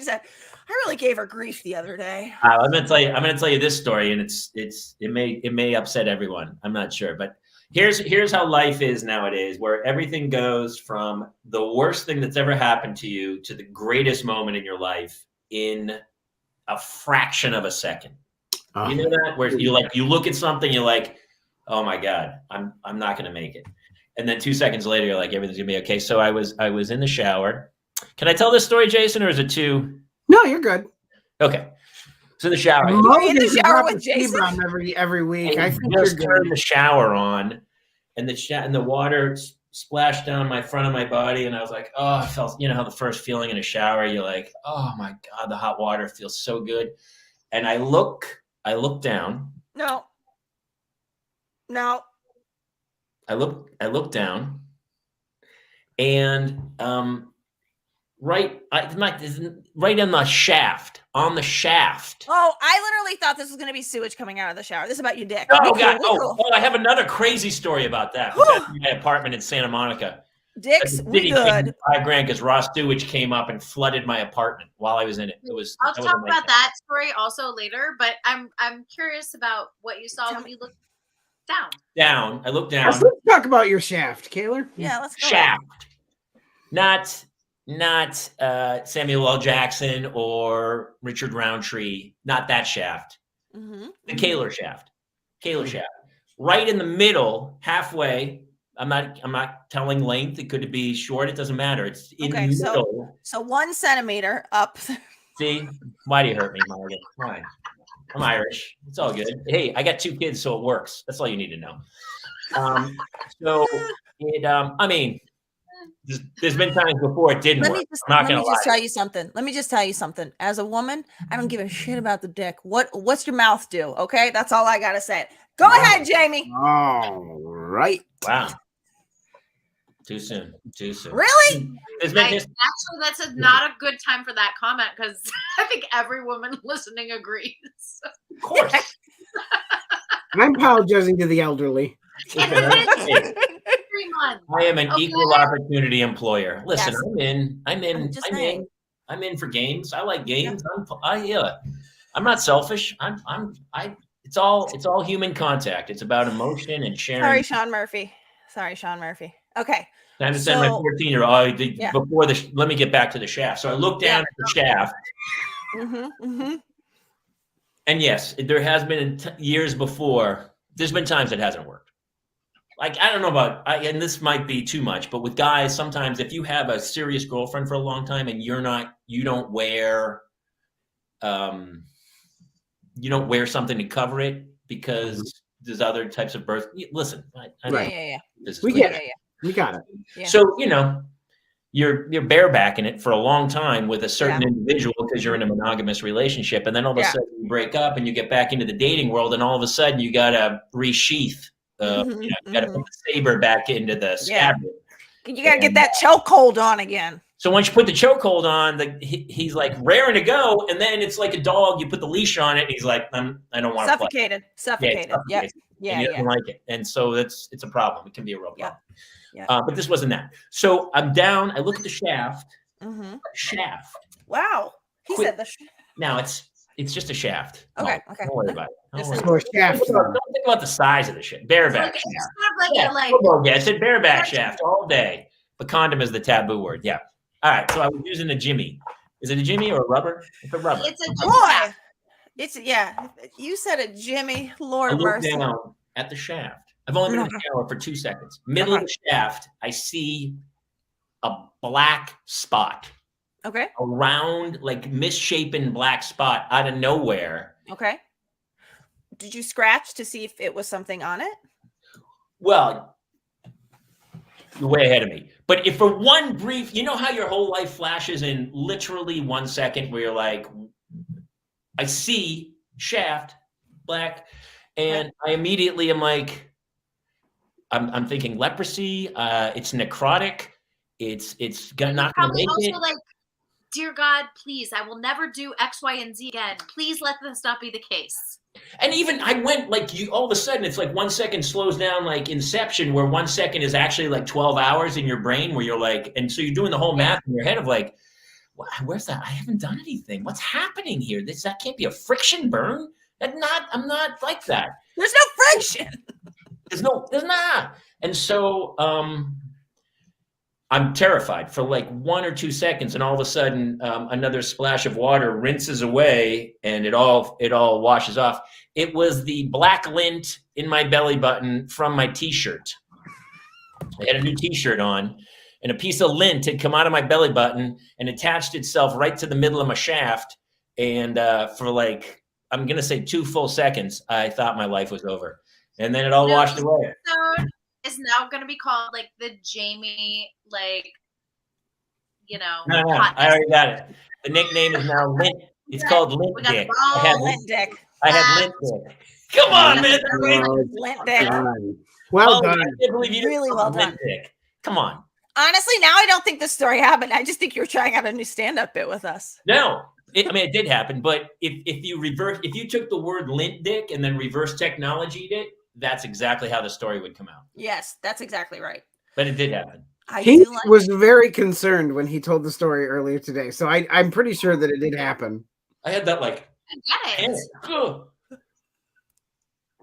D: said, I really gave her grief the other day.
E: I'm gonna tell you this story, and it may upset everyone. I'm not sure, but here's how life is nowadays, where everything goes from the worst thing that's ever happened to you to the greatest moment in your life in a fraction of a second. You know that, where you look at something, you're like, oh my God, I'm not gonna make it, and then 2 seconds later, you're like, everything's gonna be okay. So I was in the shower. Can I tell this story, Jason, or is it too?
B: No, you're good.
E: Okay. So the shower.
D: You're in the shower with Jason
B: every week. I
E: just turned the shower on, and the water splashed down my front of my body, and I was like, oh, I felt, how the first feeling in a shower, you're like, oh my God, the hot water feels so good. And I look down.
D: No.
E: I look down, and right in the shaft. On the shaft.
D: Oh, I literally thought this was going to be sewage coming out of the shower. This is about your dick.
E: Oh, God. Oh, I have another crazy story about that. My apartment in Santa Monica.
D: Dicks, we good.
E: $5,000 because raw sewage came up and flooded my apartment while I was in it.
C: I'll talk about that story also later, but I'm curious about what you saw when you looked down.
E: I looked down.
B: Let's talk about your shaft, Kaler.
D: Yeah, let's go.
E: Shaft. Not Samuel L. Jackson or Richard Roundtree. Not that shaft.
D: Mm-hmm.
E: The Kaler shaft. Shaft. Right in the middle, halfway. I'm not telling length. It could be short. It doesn't matter. It's in the middle.
D: So 1 centimeter up.
E: See? Why do you hurt me, Mulligan? Why? I'm Irish. It's all good. Hey, I got 2 kids, so it works. That's all you need to know. So it, there's been times before it didn't work. Let me just tell you something. As a woman, I don't give a shit about the dick. What's your mouth do? Okay, that's all I gotta say. Go ahead, Jamie.
B: All right.
E: Wow. Too soon.
D: Really?
C: Actually, that's not a good time for that comment, because I think every woman listening agrees.
E: Of course.
B: I'm apologizing to the elderly.
E: I am an equal opportunity employer. Listen,
D: yes.
E: I'm in for games. I like games. Yeah. I'm not selfish. It's all human contact. It's about emotion and sharing.
D: Sorry, Sean Murphy. Okay.
E: I understand my 14-year-old. Before let me get back to the shaft. So I looked down at the shaft.
D: Mm-hmm.
E: And yes, there has been years before. There's been times it hasn't worked. Like, I don't know about, and this might be too much, but with guys, sometimes if you have a serious girlfriend for a long time and you don't wear something to cover it because there's other types of birth. Listen, I know.
D: Yeah.
B: We get it. We got it.
D: Yeah.
E: So, you're barebacking it for a long time with a certain individual because you're in a monogamous relationship. And then all of a sudden you break up and you get back into the dating world. And all of a sudden you got to resheath. You got to put the saber back into the scabbard.
D: You got to get that chokehold on again.
E: So once you put the chokehold on, he's like raring to go. And then it's like a dog. You put the leash on it. And he's like, I don't want to play.
D: Suffocated.
E: Yeah. He doesn't like it. And so it's a problem. It can be a real problem.
D: Yeah.
E: But this wasn't that. So I'm down. I look at the shaft.
D: Mm-hmm.
E: Shaft.
D: Wow. He said the shaft.
E: Now it's just a shaft.
D: Okay.
E: Don't worry about it. Don't
B: think
E: about the size of the shaft. Bareback shaft. I said bareback shaft all day. But condom is the taboo word. Yeah. All right. So I was using a Jimmy. Is it a Jimmy or a rubber? It's a rubber.
C: It's a
D: boy. You said a Jimmy. Lord
E: I looked
D: mercy.
E: down at the shaft. I've only been in the shower for 2 seconds. Middle of the shaft, I see a black spot.
D: Okay.
E: A round, like misshapen black spot out of nowhere.
D: Okay. Did you scratch to see if it was something on it?
E: Well, you're way ahead of me. But if for one brief, you know how your whole life flashes in literally 1 second where you're like, I see shaft, black, and I immediately am like, I'm thinking leprosy. It's necrotic. It's not going to make it.
C: Like, dear God, please, I will never do X, Y, and Z again. Please let this not be the case.
E: And even I went like all of a sudden it's like 1 second slows down like Inception, where 1 second is actually like 12 hours in your brain, where you're like, and so you're doing the whole math in your head of like, where's that? I haven't done anything. What's happening here? That can't be a friction burn. I'm not like that.
D: There's no friction.
E: There's not. And so I'm terrified for like 1 or 2 seconds, and all of a sudden another splash of water rinses away, and it all washes off. It was the black lint in my belly button from my T-shirt. I had a new T-shirt on, and a piece of lint had come out of my belly button and attached itself right to the middle of my shaft. And for like, I'm gonna say 2 full seconds, I thought my life was over, and then it all washed away.
C: Is now going to be called like the Jamie, like, you know.
E: No, I already got it. The nickname is now Lint. It's called Lint Dick.
D: I had Lint Dick.
E: Come on, man.
D: Lint Dick.
B: Well done.
E: I can't believe you
D: really well done.
E: Dick. Come on.
D: Honestly, now I don't think this story happened. I just think you're trying out a new stand-up bit with us.
E: No. It did happen, but if you took the word Lint Dick and then reverse technologied it, that's exactly how the story would come out.
D: Yes, that's exactly right.
E: But it did happen.
B: He was very concerned when he told the story earlier today, so I'm pretty sure that it did happen.
E: I had that like.
C: I get it.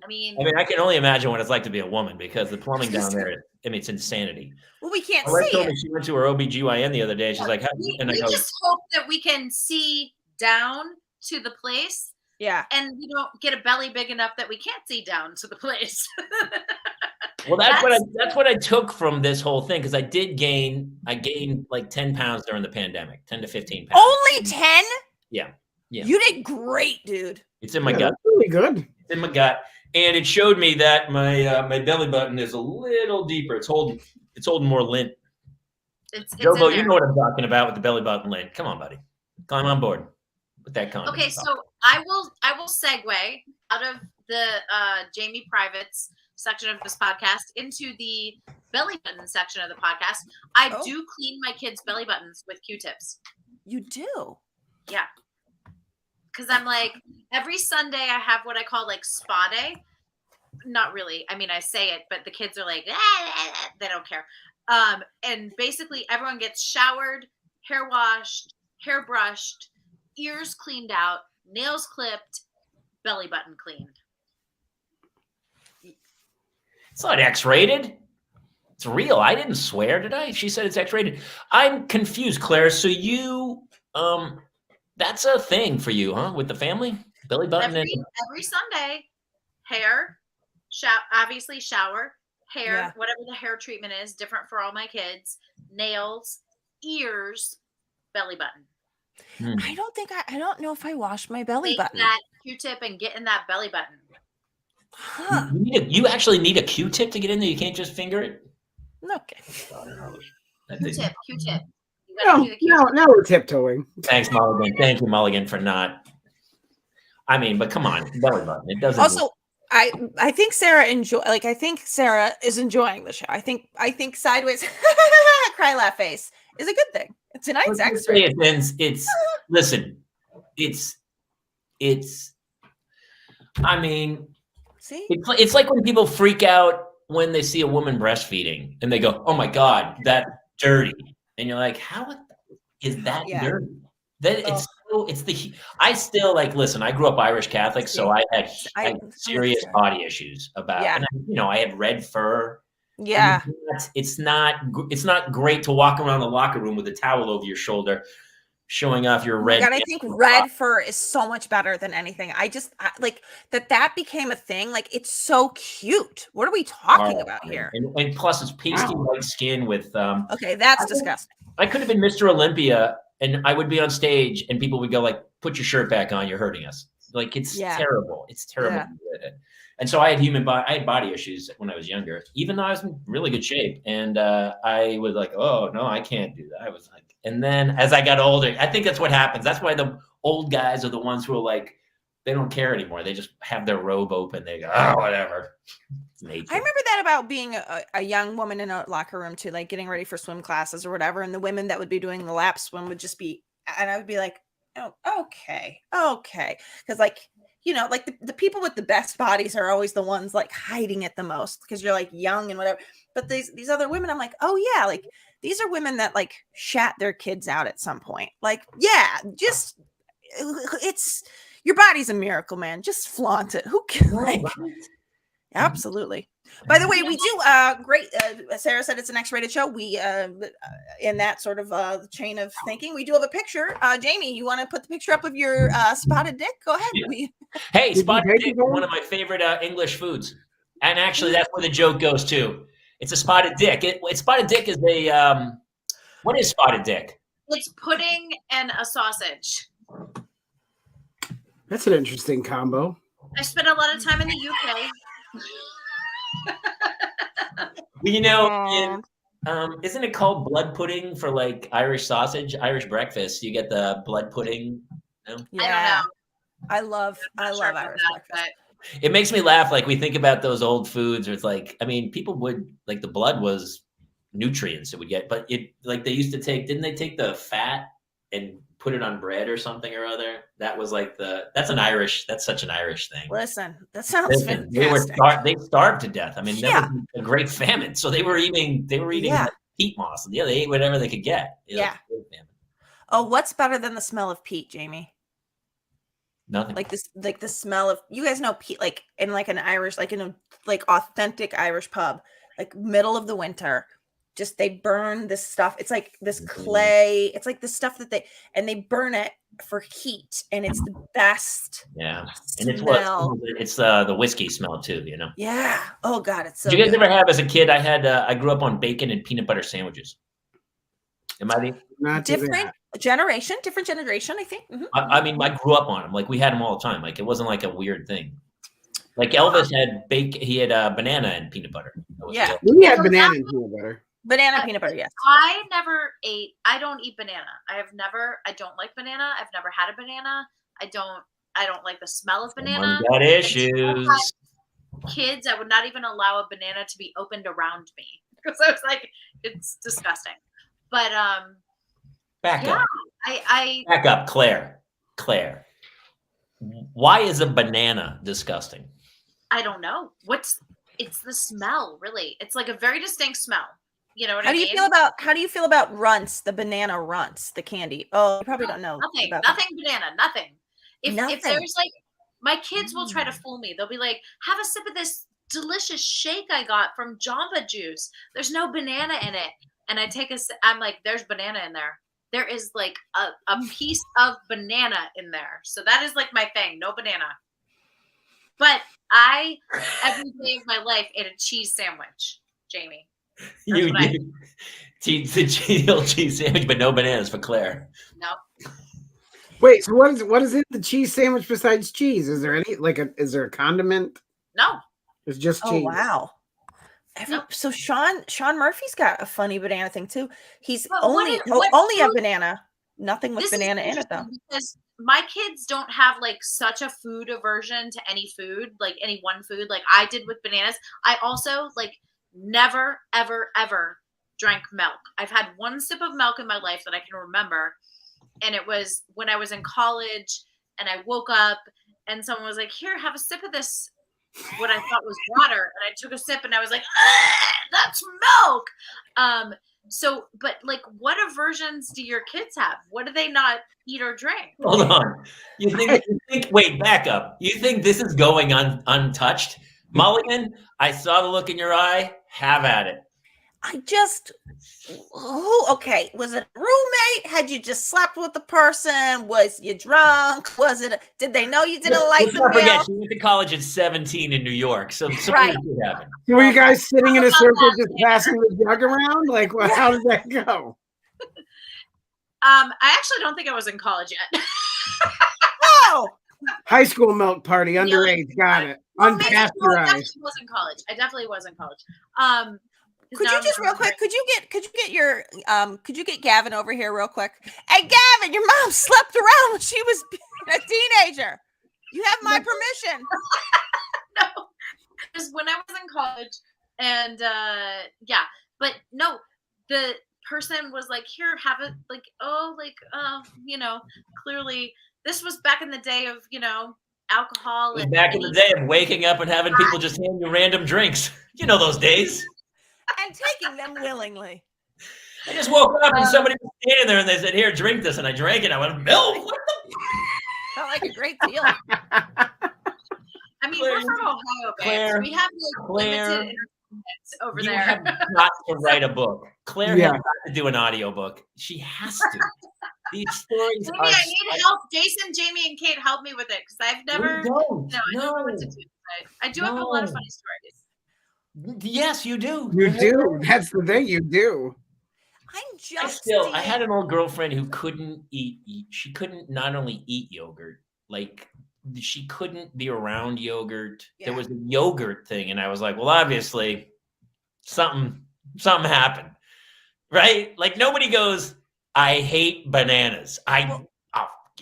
C: I mean,
E: I can only imagine what it's like to be a woman, because the plumbing down there, it's insanity.
D: Well, we can't
E: My
D: see
E: told
D: it.
E: me she went to her OBGYN the other day. She's like,
C: we just hope that we can see down to the place.
D: Yeah.
C: And we don't get a belly big enough that we can't see down to the place.
E: Well, that's what I took from this whole thing, because I gained like 10 pounds during the pandemic, 10 to 15 pounds.
D: Only 10?
E: Yeah.
D: You did great, dude.
E: It's in my gut.
B: That's really good.
E: It's in my gut. And it showed me that my belly button is a little deeper. It's holding more lint.
C: It's
E: Jobo, you know what I'm talking about with the belly button lint. Come on, buddy. Climb on board with that condom.
C: Okay, so I will segue out of the Jamie Privates section of this podcast into the belly button section of the podcast. I do clean my kids' belly buttons with Q-tips.
D: You do?
C: Yeah. Because I'm like, every Sunday I have what I call like spa day. Not really. I mean, I say it, but the kids are like, they don't care. And basically everyone gets showered, hair washed, hair brushed, ears cleaned out, nails clipped, belly button cleaned.
E: It's not X-rated. It's real. I didn't swear, did I? She said it's X-rated. I'm confused, Claire. So you, that's a thing for you, huh? With the family? Belly button?
C: Every Sunday, hair, obviously shower, hair, whatever the hair treatment is, different for all my kids, nails, ears, belly button.
D: I don't know if I wash my belly button.
C: That Q-tip and get in that belly button.
D: Huh.
E: You actually need a Q-tip to get in there? You can't just finger it?
D: Okay.
C: Q-tip.
B: No, we're tiptoeing.
E: Thanks, Mulligan. Thank you, Mulligan, for not. I mean, but come on, belly button. It doesn't.
D: Also, I think Sarah I think Sarah is enjoying the show. I think Sideways cry laugh face is a good thing. It's a nice X-ray.
E: Listen, it's. I mean,
D: see,
E: it's like when people freak out when they see a woman breastfeeding and they go, "Oh my God, that's dirty," and you're like, "How is that dirty?" I still like, listen, I grew up Irish Catholic, so I had serious body issues about, and I had red fur.
D: Yeah.
E: It's not great to walk around the locker room with a towel over your shoulder showing off your
D: Oh my
E: red.
D: God, I think red fur is so much better than anything. I like that became a thing. Like, it's so cute. What are we talking about here?
E: And plus, it's pasty white skin with.
D: Okay, that's disgusting.
E: I could have been Mr. Olympia, and I would be on stage, and people would go like, "Put your shirt back on. You're hurting us." Like, it's terrible. It's terrible. Yeah. And so I had body issues when I was younger, even though I was in really good shape. And I was like, oh, no, I can't do that. I was like, and then as I got older, I think that's what happens. That's why the old guys are the ones who are like, they don't care anymore. They just have their robe open. They go, oh, whatever. I
D: remember that about being a young woman in a locker room too, like getting ready for swim classes or whatever. And the women that would be doing the lap swim would just be, and I would be like, oh, okay. Because like, you know, like the people with the best bodies are always the ones like hiding it the most because you're like young and whatever. But these other women, I'm like, oh yeah, like these are women that like shat their kids out at some point. Like, yeah, just it's your body's a miracle, man. Just flaunt it. Who can like absolutely. By the way, we do great. Sarah said it's an X-rated show. We in that sort of chain of thinking, we do have a picture. Jamie, you want to put the picture up of your spotted dick? Go ahead.
E: Yeah. Hey, spotted dick is one of my favorite English foods, and actually, that's where the joke goes too. It's a spotted dick. Spotted dick is a what is spotted dick?
C: It's pudding and a sausage.
B: That's an interesting combo.
C: I spent a lot of time in the UK.
E: You know, isn't it called blood pudding for like Irish sausage, Irish breakfast? You get the blood pudding. No?
D: Yeah, I love Irish breakfast.
E: It makes me laugh. Like we think about those old foods, where it's like, I mean, people would like the blood was nutrients it would get, but it like they used to take. Didn't they take the fat and put it on bread or something or other? That was like that's such an Irish thing.
D: Listen, that sounds fantastic.
E: They starved to death. I mean, that was a great famine. So they were eating like peat moss. And they ate whatever they could get.
D: Yeah. Oh, what's better than the smell of peat, Jamie?
E: Nothing.
D: Like the smell of, you guys know peat, like in like an Irish, like in a like authentic Irish pub, like middle of the winter. Just they burn this stuff. It's like this clay. It's like the stuff that they burn it for heat, and it's the best.
E: Yeah, and it's the whiskey smell too. You know.
D: Yeah. Oh God, it's so.
E: Did you guys ever have as a kid? I grew up on bacon and peanut butter sandwiches. Am I
B: not
D: different generation? Different generation, I think. Mm-hmm.
E: I mean, I grew up on them. Like we had them all the time. Like it wasn't like a weird thing. Like Elvis had he had banana and peanut butter.
D: Yeah,
B: we had banana and peanut butter.
D: Banana peanut butter, yes.
C: I don't eat banana. I don't like banana. I've never had a banana. I don't like the smell of banana.
E: Got issues.
C: Kids, I would not even allow a banana to be opened around me because I was like, it's disgusting. But
E: back up.
C: Back
E: up, Claire. Why is a banana disgusting?
C: I don't know. It's the smell, really. It's like a very distinct smell. You know what I
D: mean? How do you feel about runts, the banana runts, the candy? Oh, you probably don't know.
C: Nothing banana, nothing. If there's like, my kids will try to fool me. They'll be like, have a sip of this delicious shake I got from Jamba Juice. There's no banana in it. And I take a sip. I'm like, there's banana in there. There is like a piece of banana in there. So that is like my thing. No banana. But every day of my life, ate a cheese sandwich, Jamie.
E: The cheese sandwich, but no bananas for Claire.
C: No.
B: Wait, so what is in the cheese sandwich besides cheese? Is there any is there a condiment?
C: No.
B: It's just cheese.
D: Oh wow. So Sean Murphy's got a funny banana thing too. He's only a banana, nothing with banana in it though.
C: Because my kids don't have like such a food aversion to any food, like any one food, like I did with bananas. I also like never, ever, ever drank milk. I've had one sip of milk in my life that I can remember. And it was when I was in college and I woke up and someone was like, here, have a sip of this, what I thought was water. And I took a sip and I was like, that's milk. But like, what aversions do your kids have? What do they not eat or drink?
E: Hold on. You think, wait, back up. You think this is going untouched? Mulligan, I saw the look in your eye. Have at it.
D: Okay, was it a roommate? Had you just slept with the person? Was you drunk? Did they know you didn't like the
E: Don't forget,
D: meal?
E: she went to college at 17 in New York, so
D: Right.
E: could happen.
B: So were you guys sitting in a circle just passing the jug around? Like, how did that go?
C: I actually don't think I was in college yet.
D: Oh,
B: High school milk party, underage, got it. Unpasteurized.
C: I definitely was in college.
D: Could you just real quick? Could you get Gavin over here real quick? Hey, Gavin, your mom slept around when she was a teenager. You have my permission.
C: No, because when I was in college, and but no, the person was like, "Here, have it." Like, clearly this was back in the day of alcohol.
E: It was back in the day of waking up and having people just hand you random drinks. You know those days.
D: And taking them willingly.
E: I just woke up and somebody was standing there and they said, "Here, drink this," and I drank it. I went, "Milk? What the?"
D: Felt like a great deal.
C: I mean, we're from Ohio, babe. So we have limited internet over there. You
E: have got to write a book. Claire has got to do an audiobook. She has to. These stories
C: Maybe I need help. Jason, Jamie, and Kate help me with it because I've never. I don't know what to do. I do have a lot of funny stories.
E: Yes, you do.
B: You do. That's the thing. You do.
E: I had an old girlfriend who couldn't eat. She couldn't not only eat yogurt, like she couldn't be around yogurt. Yeah. There was a yogurt thing, and I was like, well, obviously, something happened, right? Like nobody goes, I hate bananas.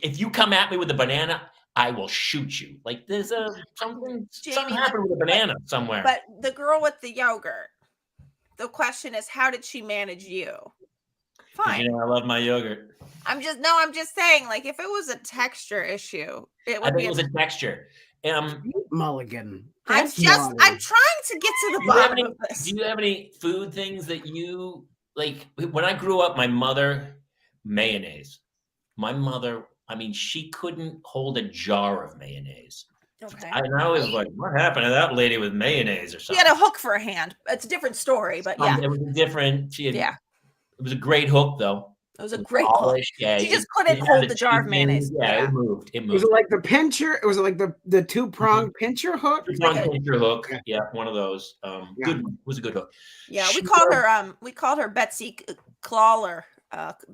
E: If you come at me with a banana, I will shoot you. Like there's something happened with a banana somewhere.
D: But the girl with the yogurt, the question is, how did she manage you? Fine.
E: I love my yogurt.
D: I'm just saying, like, if it was a texture issue, it would
E: it was a texture.
B: Mulligan.
D: I'm trying to get to the bottom of this.
E: Do you have any food things that you like? When I grew up, my mother, mayonnaise. My mother, she couldn't hold a jar of mayonnaise.
D: Okay.
E: And I was like, what happened to that lady with mayonnaise or something?
D: She had a hook for a hand. It's a different story, but yeah.
E: It was different. It was a great hook, though.
D: It was a great hook.
E: Yeah,
D: she just couldn't hold the jar of mayonnaise.
E: Yeah, it moved.
B: Was it like the pincher? Was it like the two-pronged pincher hook?
E: Two-pronged pincher hook. Yeah, one of those. Good. Was a good hook.
D: Yeah, we called her Betsy Clawler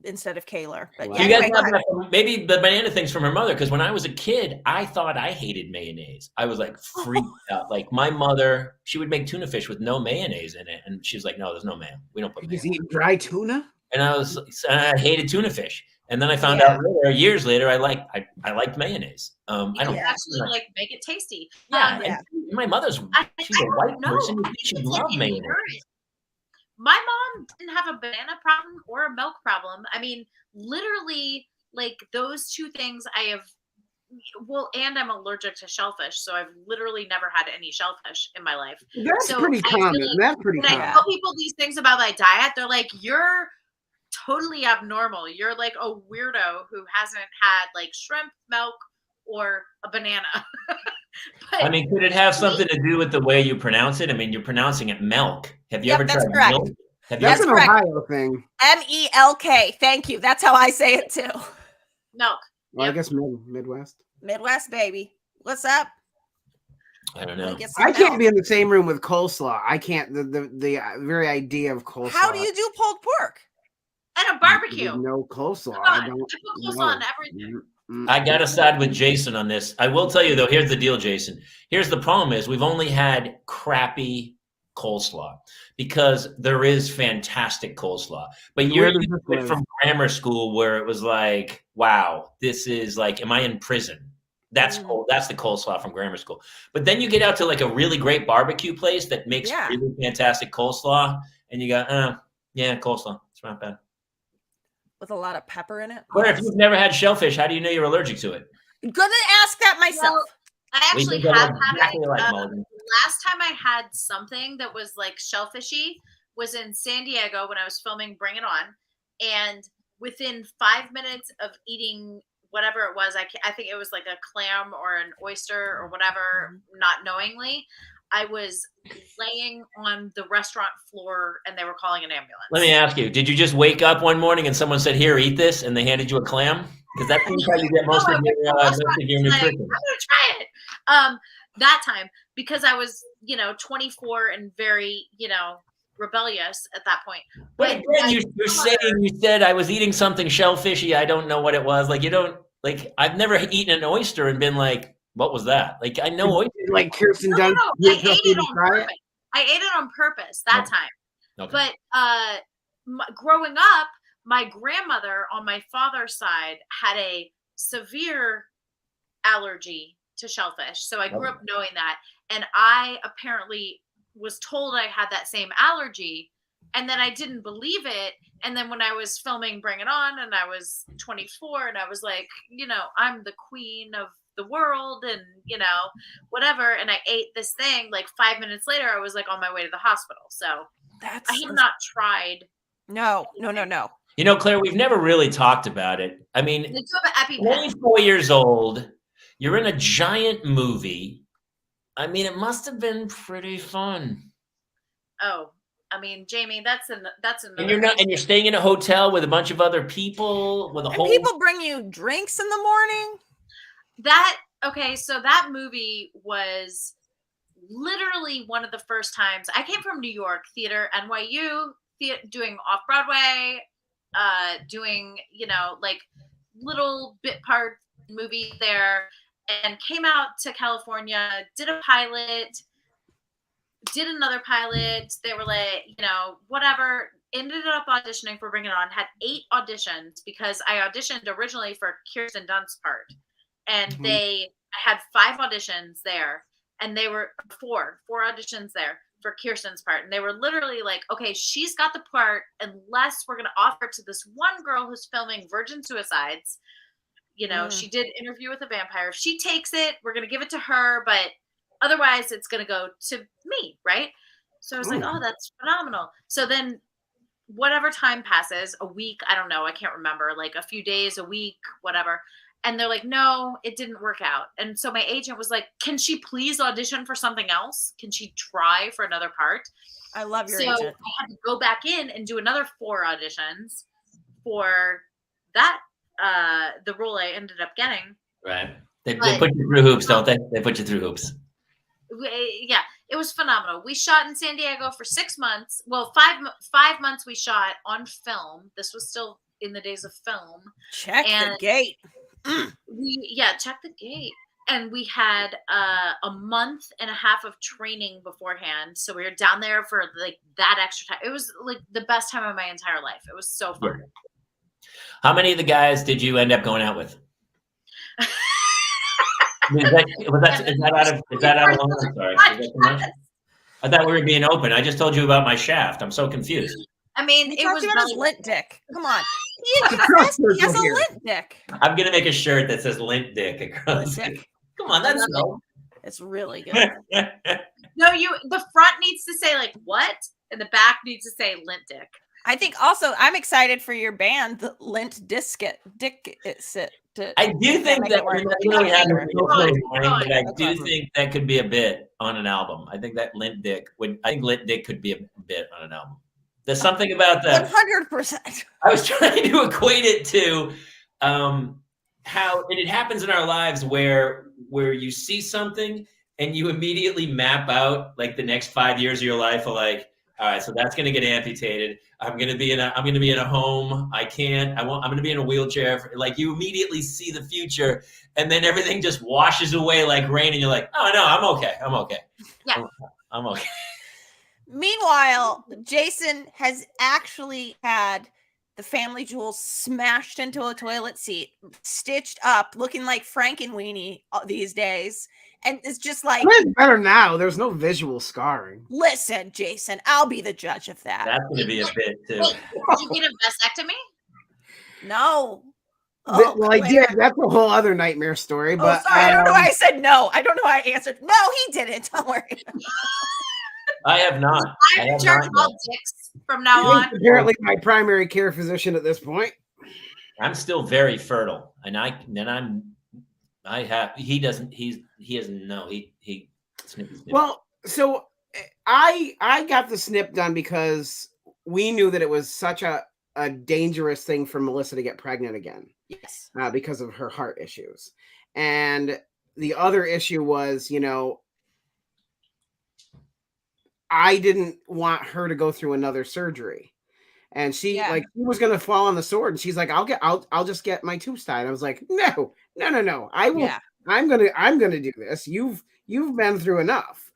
D: instead of Kaler. But
E: you guys have maybe the banana things from her mother, because when I was a kid, I thought I hated mayonnaise. I was like freaked out. Like my mother, she would make tuna fish with no mayonnaise in it, and she's like, "No, there's no mayo. We don't put mayonnaise."
B: You eat dry tuna?
E: And I hated tuna fish, and then I found out years later, I liked mayonnaise. I don't
C: actually like make it tasty.
E: Yeah, and my mother's she's a white person. She loved mayonnaise.
C: My mom didn't have a banana problem or a milk problem. Literally, like those two things I have. Well, and I'm allergic to shellfish, so I've literally never had any shellfish in my life.
B: That's pretty common. That's pretty common.
C: When I tell people these things about my diet, they're like, "You're totally abnormal. You're like a weirdo who hasn't had like shrimp, milk, or a banana."
E: But, could it have something to do with the way you pronounce it? You're pronouncing it milk. Have you ever tried milk?
B: That's an Ohio thing.
D: MELK. Thank you. That's how I say it too.
C: Milk.
B: Well, I guess Midwest.
D: Midwest, baby. What's up?
E: I don't know.
B: I can't be in the same room with coleslaw. I can't. The very idea of coleslaw.
D: How do you do pulled pork?
C: And a barbecue.
B: No coleslaw.
C: I put coleslaw on everything.
E: I gotta side with Jason on this. I will tell you though, here's the deal, Jason. Here's the problem is we've only had crappy coleslaw because there is fantastic coleslaw. But you're from grammar school where it was like, wow, this is like, am I in prison? That's cool. That's the coleslaw from grammar school. But then you get out to like a really great barbecue place that makes really fantastic coleslaw, and you go, coleslaw. It's not bad.
D: With a lot of pepper in it.
E: Or if you've never had shellfish, how do you know you're allergic to it?
D: Gonna ask that myself.
C: Well, I actually have had it. Last time I had something that was like shellfishy was in San Diego when I was filming Bring It On, and within 5 minutes of eating whatever it was, I think it was like a clam or an oyster or whatever, not knowingly, I was laying on the restaurant floor and they were calling an ambulance.
E: Let me ask you, did you just wake up one morning and someone said, here, eat this, and they handed you a clam? Because that seems how you get most of your nutrition.
C: I'm going to try it. That time, because I was, 24 and very, rebellious at that point.
E: But again, you're saying you said I was eating something shellfishy. I don't know what it was. Like, you don't, like, I've never eaten an oyster and been like, what was that? Like, I know oysters.
B: Like Kirsten Dunst.
C: I ate it on purpose. I ate it on purpose that time. Okay. But growing up, my grandmother on my father's side had a severe allergy to shellfish. So I grew up knowing that. And I apparently was told I had that same allergy. And then I didn't believe it. And then when I was filming Bring It On and I was 24 and I was like, I'm the queen of the world and, whatever. And I ate this thing, like 5 minutes later, I was like on my way to the hospital. So I have not tried.
D: No.
E: Claire, we've never really talked about it. I mean, 24 years old, you're in a giant movie. I mean, it must have been pretty fun.
C: Oh, I mean, Jamie, that's another.
E: And you're staying in a hotel with a bunch of other people
D: people bring you drinks in the morning.
C: So that movie was literally one of the first times I came from New York, theater, NYU, doing off-Broadway, doing, like little bit part movie there, and came out to California, did a pilot, did another pilot. They were like, whatever, ended up auditioning for Bring It On, had 8 auditions because I auditioned originally for Kirsten Dunst's part. And I had 5 auditions there, and they were 4 auditions there for Kirsten's part. And they were literally like, okay, she's got the part unless we're going to offer it to this one girl who's filming Virgin Suicides. She did Interview with a Vampire. If she takes it, we're going to give it to her, but otherwise it's going to go to me, right? So I was like, oh, that's phenomenal. So then whatever time passes, a week, I don't know, I can't remember, like a few days, a week, whatever. And they're like, no, it didn't work out. And so my agent was like, can she please audition for something else? Can she try for another part?
D: I love your agent.
C: So I had to go back in and do another 4 auditions for that, the role I ended up getting.
E: Right. They put you through hoops, don't they? They put you through hoops.
C: Yeah, it was phenomenal. We shot in San Diego for 6 months. Well, 5 months we shot on film. This was still in the days of film.
D: Check the gate.
C: Check the gate. And we had a month and a half of training beforehand. So we were down there for like that extra time. It was like the best time of my entire life. It was so fun.
E: Yeah. How many of the guys did you end up going out with? Is that out of line? I'm sorry. Is that too much? I thought we were being open. I just told you about my shaft. I'm so confused.
C: I mean,
D: it was about his lint dick. Come on. He has a lint dick.
E: I'm going to make a shirt that says lint dick across it. Come on, that's no.
D: It's really good.
C: No, the front needs to say like what? And the back needs to say lint dick.
D: I think also I'm excited for your band, the Lint Dick.
E: I do think that really happened but I do think that could be a bit on an album. I think that Lint Dick could be a bit on an album. There's something about that.
D: 100%.
E: I was trying to equate it to how it happens in our lives where you see something and you immediately map out like the next 5 years of your life of like, all right, so that's going to get amputated. I'm going to be in a home. I'm going to be in a wheelchair. Like you immediately see the future and then everything just washes away like rain and you're like, oh no, I'm okay.
C: Yeah.
E: I'm okay.
D: Meanwhile, Jason has actually had the family jewels smashed into a toilet seat, stitched up, looking like Frankenweenie these days. And it's just like...
B: It's better now. There's no visual scarring.
D: Listen, Jason, I'll be the judge of that.
E: That's going to be a bit, too.
C: Did you get a vasectomy?
D: No.
B: Well, I did. That's a whole other nightmare story. But
D: sorry, I don't know why I said no. I don't know why I answered. No, he didn't. Don't worry.
E: I have not.
C: I'm in charge of all dicks from now on.
B: Apparently my primary care physician at this point.
E: I'm still very fertile. And he doesn't, well,
B: So I got the snip done because we knew that it was such a dangerous thing for Melissa to get pregnant again.
D: Yes.
B: Because of her heart issues. And the other issue was, I didn't want her to go through another surgery. And she she was gonna fall on the sword, and she's like, I'll just get my tubes tied. I was like, no. I will. Yeah. I'm gonna do this. You've been through enough.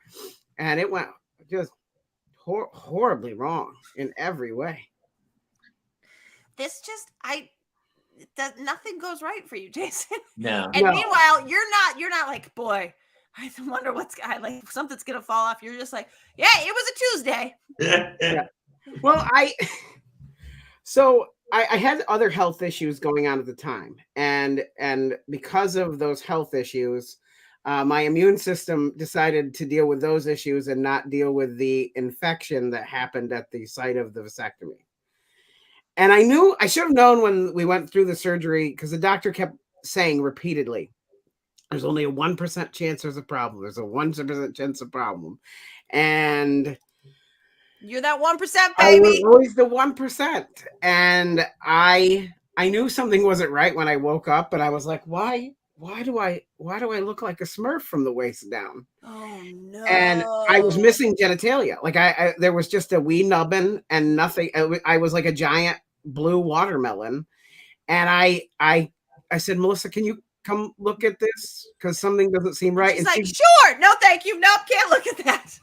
B: And it went just horribly wrong in every way.
D: This just nothing goes right for you, Jason.
E: No.
D: And meanwhile, you're not like, boy, I wonder like something's gonna fall off. You're just like, yeah, it was a Tuesday.
B: Yeah. Well, I had other health issues going on at the time, and because of those health issues, my immune system decided to deal with those issues and not deal with the infection that happened at the site of the vasectomy. And I should have known when we went through the surgery, because the doctor kept saying repeatedly, there's only a 1% chance there's a problem. There's a 1% chance of problem. And
D: you're that 1%, baby.
B: I was always the 1%. And I knew something wasn't right when I woke up, and I was like, why do I look like a Smurf from the waist down?
D: Oh no.
B: And I was missing genitalia. Like there was just a wee nubbin and nothing. I was like a giant blue watermelon. And I said, Melissa, can you come look at this? Because something doesn't seem right.
D: She's like, sure. No, thank you. Nope, can't look at that.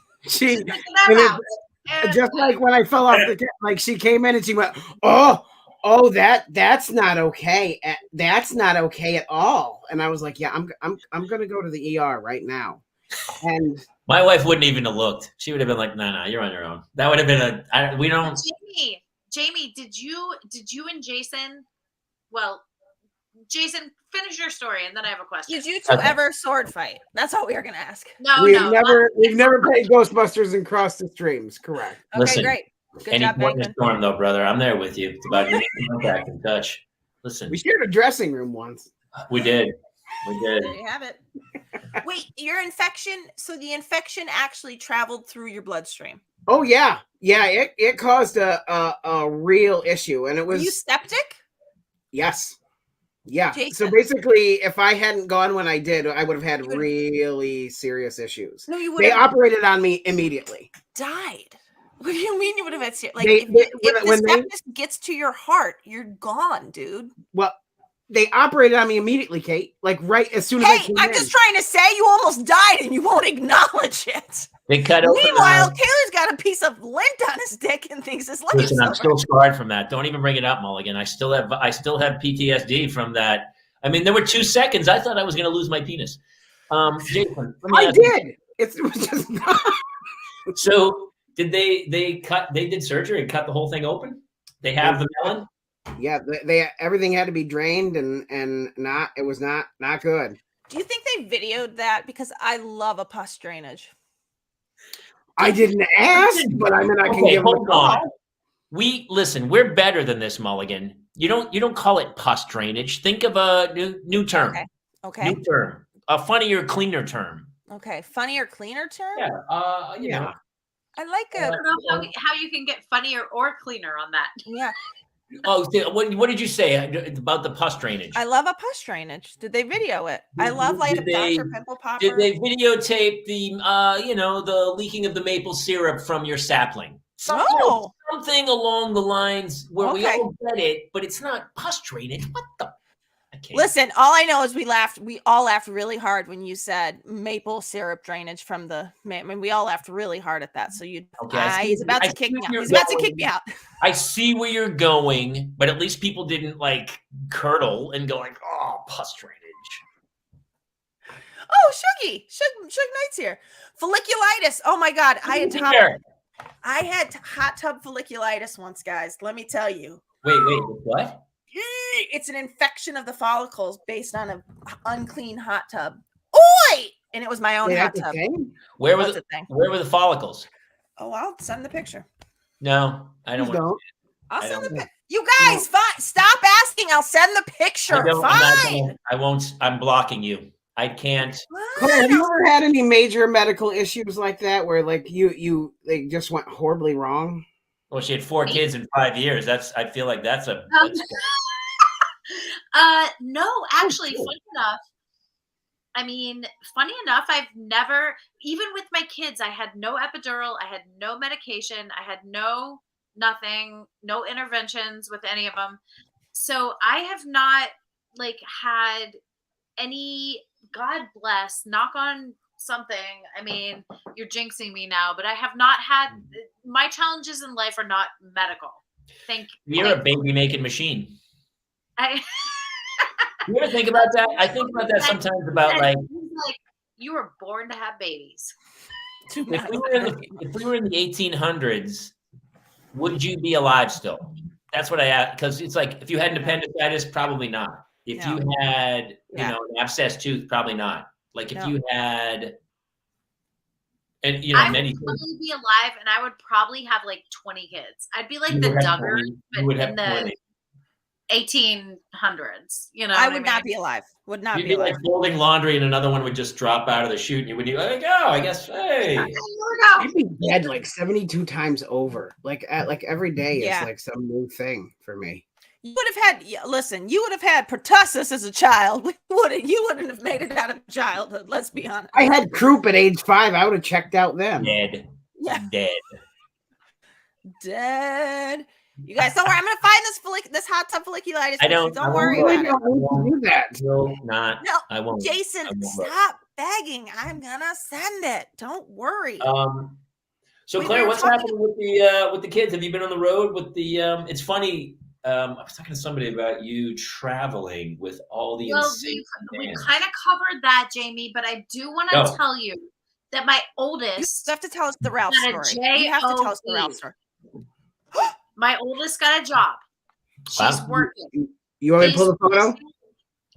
B: Just like when I fell off the like she came in and she went, oh, that's not okay. That's not okay at all. And I was like, yeah, I'm gonna go to the ER right now. And
E: my wife wouldn't even have looked. She would have been like, no, you're on your own. That would have been we don't.
C: Jamie, did you and Jason? Well, Jason, finish your story, and then I have a question.
D: Did you two ever sword fight? That's all we were gonna ask.
C: No,
B: we've never played Ghostbusters and crossed the streams. Correct.
D: Okay,
E: listen,
D: great. Good
E: any
D: job,
E: point in the storm, though, brother. I'm there with you. It's about getting back in touch. Listen,
B: we shared a dressing room once.
E: We did.
D: There you have it. Wait, your infection. So the infection actually traveled through your bloodstream.
B: Oh yeah. It caused a real issue, and it was.
D: Were you septic?
B: Yes. Yeah.
D: Jason.
B: So basically, if I hadn't gone when I did, I would have had really serious issues.
D: No, you would.
B: They operated on me immediately.
D: Died. What do you mean you would have had like
B: if
D: the sepsis gets to your heart, you're gone, dude.
B: Well, they operated on me immediately, Kate. Like right as soon as I came
D: I'm just trying to say you almost died and you won't acknowledge it.
E: They cut open.
D: Meanwhile, Taylor's got a piece of lint on his dick and thinks his life's
E: Listen, I'm
D: over.
E: still scarred from that. Don't even bring it up, Mulligan. I still have PTSD from that. I mean, there were 2 seconds I thought I was going to lose my penis. Jason,
B: I did. It was just not.
E: So did they did surgery and cut the whole thing open? They have the melon?
B: Yeah, they everything had to be drained and it was not good.
D: Do you think they videoed that? Because I love a pus drainage.
B: I didn't ask, but I mean I can give them a call.
E: We're better than this, Mulligan. You don't call it pus drainage. Think of a new term.
D: Okay.
E: New term. A funnier, cleaner term.
D: Okay. Funnier, cleaner term?
E: Yeah. You know.
D: I like
C: I don't know how you can get funnier or cleaner on that.
D: Yeah.
E: Oh, what did you say about the pus drainage?
D: I love a pus drainage. Did they video it? I love like a Dr. Pimple Popper.
E: Did they videotape the the leaking of the maple syrup from your sapling? Something along the lines where we all get it, but it's not pus drainage. What the?
D: Listen, all I know is we all laughed really hard when you said maple syrup drainage from the. I mean, we all laughed really hard at that. So he's about to kick me out. He's about to kick me out.
E: I see where you're going, but at least people didn't like curdle and go like, "Oh, pus drainage."
D: Oh, Shug Knight's here. Folliculitis. Oh my God, I had hot tub folliculitis once, guys. Let me tell you.
E: Wait, what?
D: It's an infection of the follicles based on an unclean hot tub. Oi! And it was my own hot tub.
E: Where were the follicles?
D: Oh, I'll send the picture.
E: No, I don't want to.
D: I'll send the picture. You guys, fine. Stop asking. I'll send the picture. Fine.
E: I won't. I'm blocking you. I can't.
B: Claire, have you ever had any major medical issues like that where like you they just went horribly wrong?
E: Well, she had 4 kids in 5 years. I feel like that's
C: no, actually, funny enough, I've never, even with my kids, I had no epidural, I had no medication, I had nothing, no interventions with any of them. So I have not like had any, God bless, knock on something. I mean, you're jinxing me now, but I have not had, my challenges in life are not medical.
E: You're a baby making machine.
C: You
E: ever think about that? I think about that sometimes about like
C: you were born to have babies.
E: If we were in the 1800s, would you be alive still? That's what I asked, because it's like if you had an appendicitis, probably not. If you had, an abscessed tooth, probably not. Like if you had, and
C: I would probably be alive, and I would probably have like 20 kids. I'd be like the Duggars, but in the 1800s.
D: I would not be alive. Would not
E: be alive. Like folding laundry, and another one would just drop out of the chute, and you would be like, "Oh, I guess, hey."
B: You'd be dead like 72 times over. Like every day is like some new thing for me.
D: You would have had, listen, you would have had pertussis as a child. You wouldn't have made it out of childhood. Let's be honest.
B: I had croup at age 5. I would have checked out then.
E: Dead.
D: Yeah.
E: Dead.
D: You guys don't worry. I'm gonna find this hot tub folliculitis. Don't worry about it.
B: I won't do that.
E: No, I won't.
D: Jason, stop begging. I'm gonna send it. Don't worry.
E: So Claire, what's happening with the kids? Have you been on the road with the? It's funny. I was talking to somebody about you traveling with all the.
C: Well, we kind of covered that, Jamie, but I do want to tell you that my oldest.
D: You have to tell us the Ralph story. You have to tell us the Ralph story.
C: My oldest got a job. She's working.
B: You want me to pull the photo?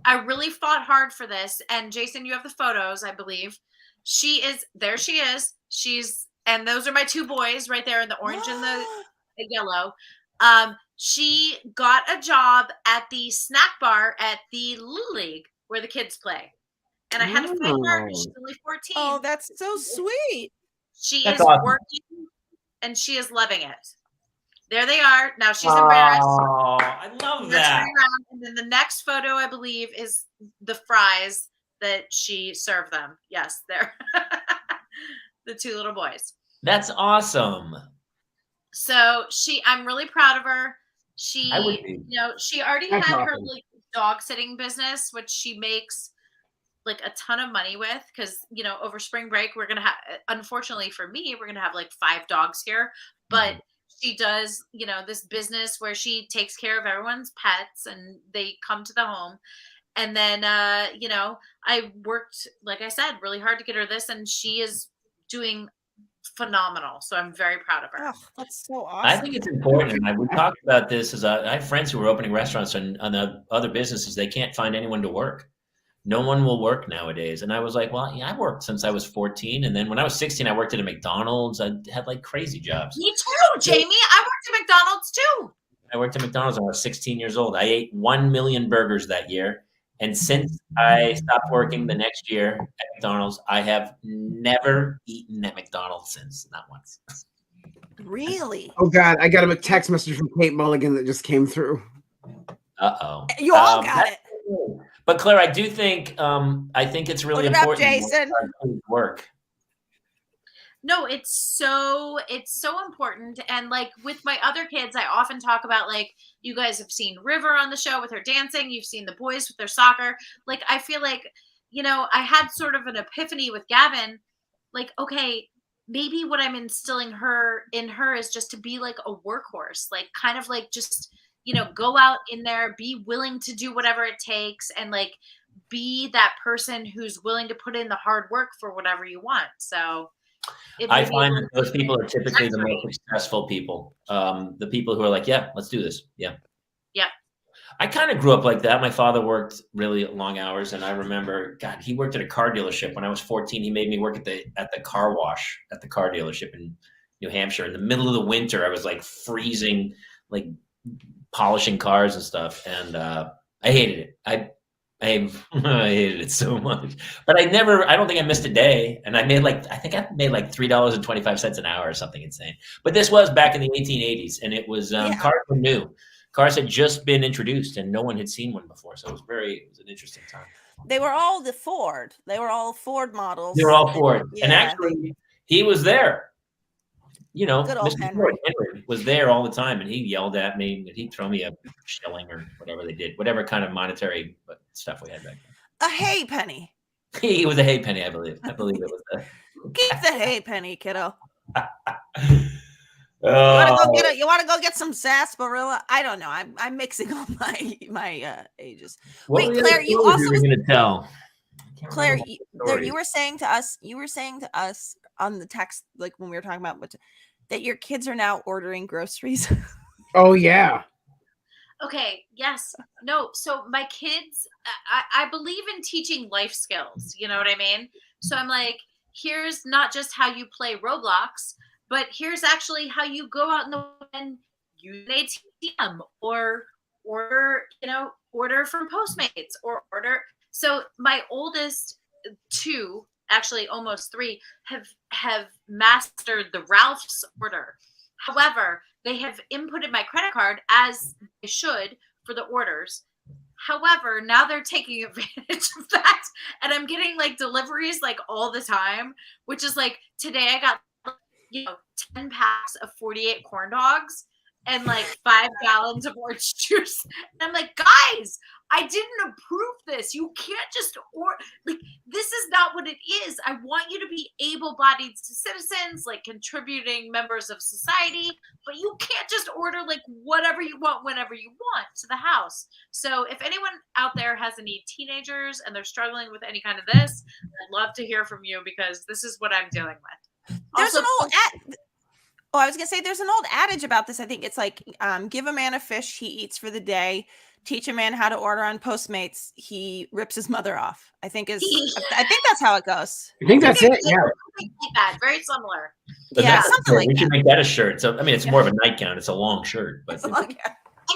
C: I really fought hard for this. And Jason, you have the photos, I believe. There she is. And those are my 2 boys right there in the orange and the yellow. She got a job at the snack bar at the Little League where the kids play. And I had to find her. She's only 14.
D: Oh, that's so sweet.
C: She is working and she is loving it. There they are. Now she's embarrassed.
E: Oh, I love that.
C: And then the next photo, I believe, is the fries that she served them. Yes, they're the 2 little boys.
E: That's awesome.
C: So I'm really proud of her. She already had her like dog sitting business, which she makes like a ton of money with, because over spring break we're gonna have, unfortunately for me, we're gonna have like 5 dogs here, but she does this business where she takes care of everyone's pets and they come to the home. And then I worked, like I said, really hard to get her this, and she is doing phenomenal. So I'm very proud of her.
D: Oh, that's so awesome.
E: I think it's important. We talked about this I have friends who are opening restaurants and on the other businesses. They can't find anyone to work. No one will work nowadays. And I was like, well, I worked since I was 14. And then when I was 16, I worked at a McDonald's. I had like crazy jobs.
C: Me too, Jamie. I worked at McDonald's too.
E: I worked at McDonald's when I was 16 years old. I ate 1 million burgers that year. And since I stopped working the next year at McDonald's, I have never eaten at McDonald's since. Not once.
D: Really?
B: Oh, God. I got a text message from Kate Mulligan that just came through.
E: Uh-oh.
D: You all got it.
E: But Claire, I do think it's really important.
D: Jason.
E: Work.
C: No, it's so important. And like with my other kids, I often talk about, like, you guys have seen River on the show with her dancing. You've seen the boys with their soccer. Like, I feel like, I had sort of an epiphany with Gowin. Like, okay, maybe what I'm instilling in her is just to be like a workhorse, like kind of like just, go out in there, be willing to do whatever it takes, and like be that person who's willing to put in the hard work for whatever you want. So
E: I find that those people are typically the most successful people. The people who are like, yeah, let's do this. Yeah.
C: Yeah.
E: I kind of grew up like that. My father worked really long hours, and I remember, God, he worked at a car dealership. When I was 14, he made me work at the car wash at the car dealership in New Hampshire. In the middle of the winter, I was like freezing, like polishing cars and stuff, and I hated it. I hated it so much, but I don't think I missed a day. And I think I made like $3.25 an hour or something insane. But this was back in the 1880s, and it was, cars were new. Cars had just been introduced and no one had seen one before. So it was an interesting time.
D: They were all the Ford. They were all Ford models.
E: They were all Ford.
D: Yeah,
E: and actually, he was there.
D: good old
E: Mr.
D: Henry.
E: Ford, Henry was there all the time, and he yelled at me, and he'd throw me a shilling or whatever they did, whatever kind of monetary stuff we had back then.
D: A hay penny.
E: He was a hay penny, I believe. I believe it was
D: Keep the hay penny, kiddo.
E: Oh.
D: You want to go get some sarsaparilla? I don't know. I'm mixing all my ages. Wait, Claire, you also
E: were going to tell.
D: Claire, you were saying to us on the text, like when we were talking about that your kids are now ordering groceries.
B: Oh yeah.
C: Okay. Yes. No. So my kids, I believe in teaching life skills. You know what I mean? So I'm like, here's not just how you play Roblox, but here's actually how you go out in the and use an ATM or order from Postmates or order. So my oldest two, actually almost three, have mastered the Ralph's order. However, they have inputted my credit card as they should for the orders. However, now they're taking advantage of that, and I'm getting like deliveries like all the time, which is like today I got 10 packs of 48 corn dogs and like 5 gallons of orange juice. And I'm like, guys, I didn't approve this. You can't just this is not what it is. I want you to be able-bodied citizens, like contributing members of society, but you can't just order like whatever you want whenever you want to the house. So if anyone out there has any teenagers and they're struggling with any kind of this, I'd love to hear from you because this is what I'm dealing with.
D: There's an old I was gonna say there's an old adage about this. I think it's like, give a man a fish, he eats for the day. Teach a man how to order on Postmates, he rips his mother off. I think that's how it goes.
B: I think that's it. Yeah.
C: Like that. Very similar.
E: But
D: yeah, something like
E: we
D: that.
E: should make that a shirt. So I mean, it's more of a nightgown. It's a long shirt, but
C: I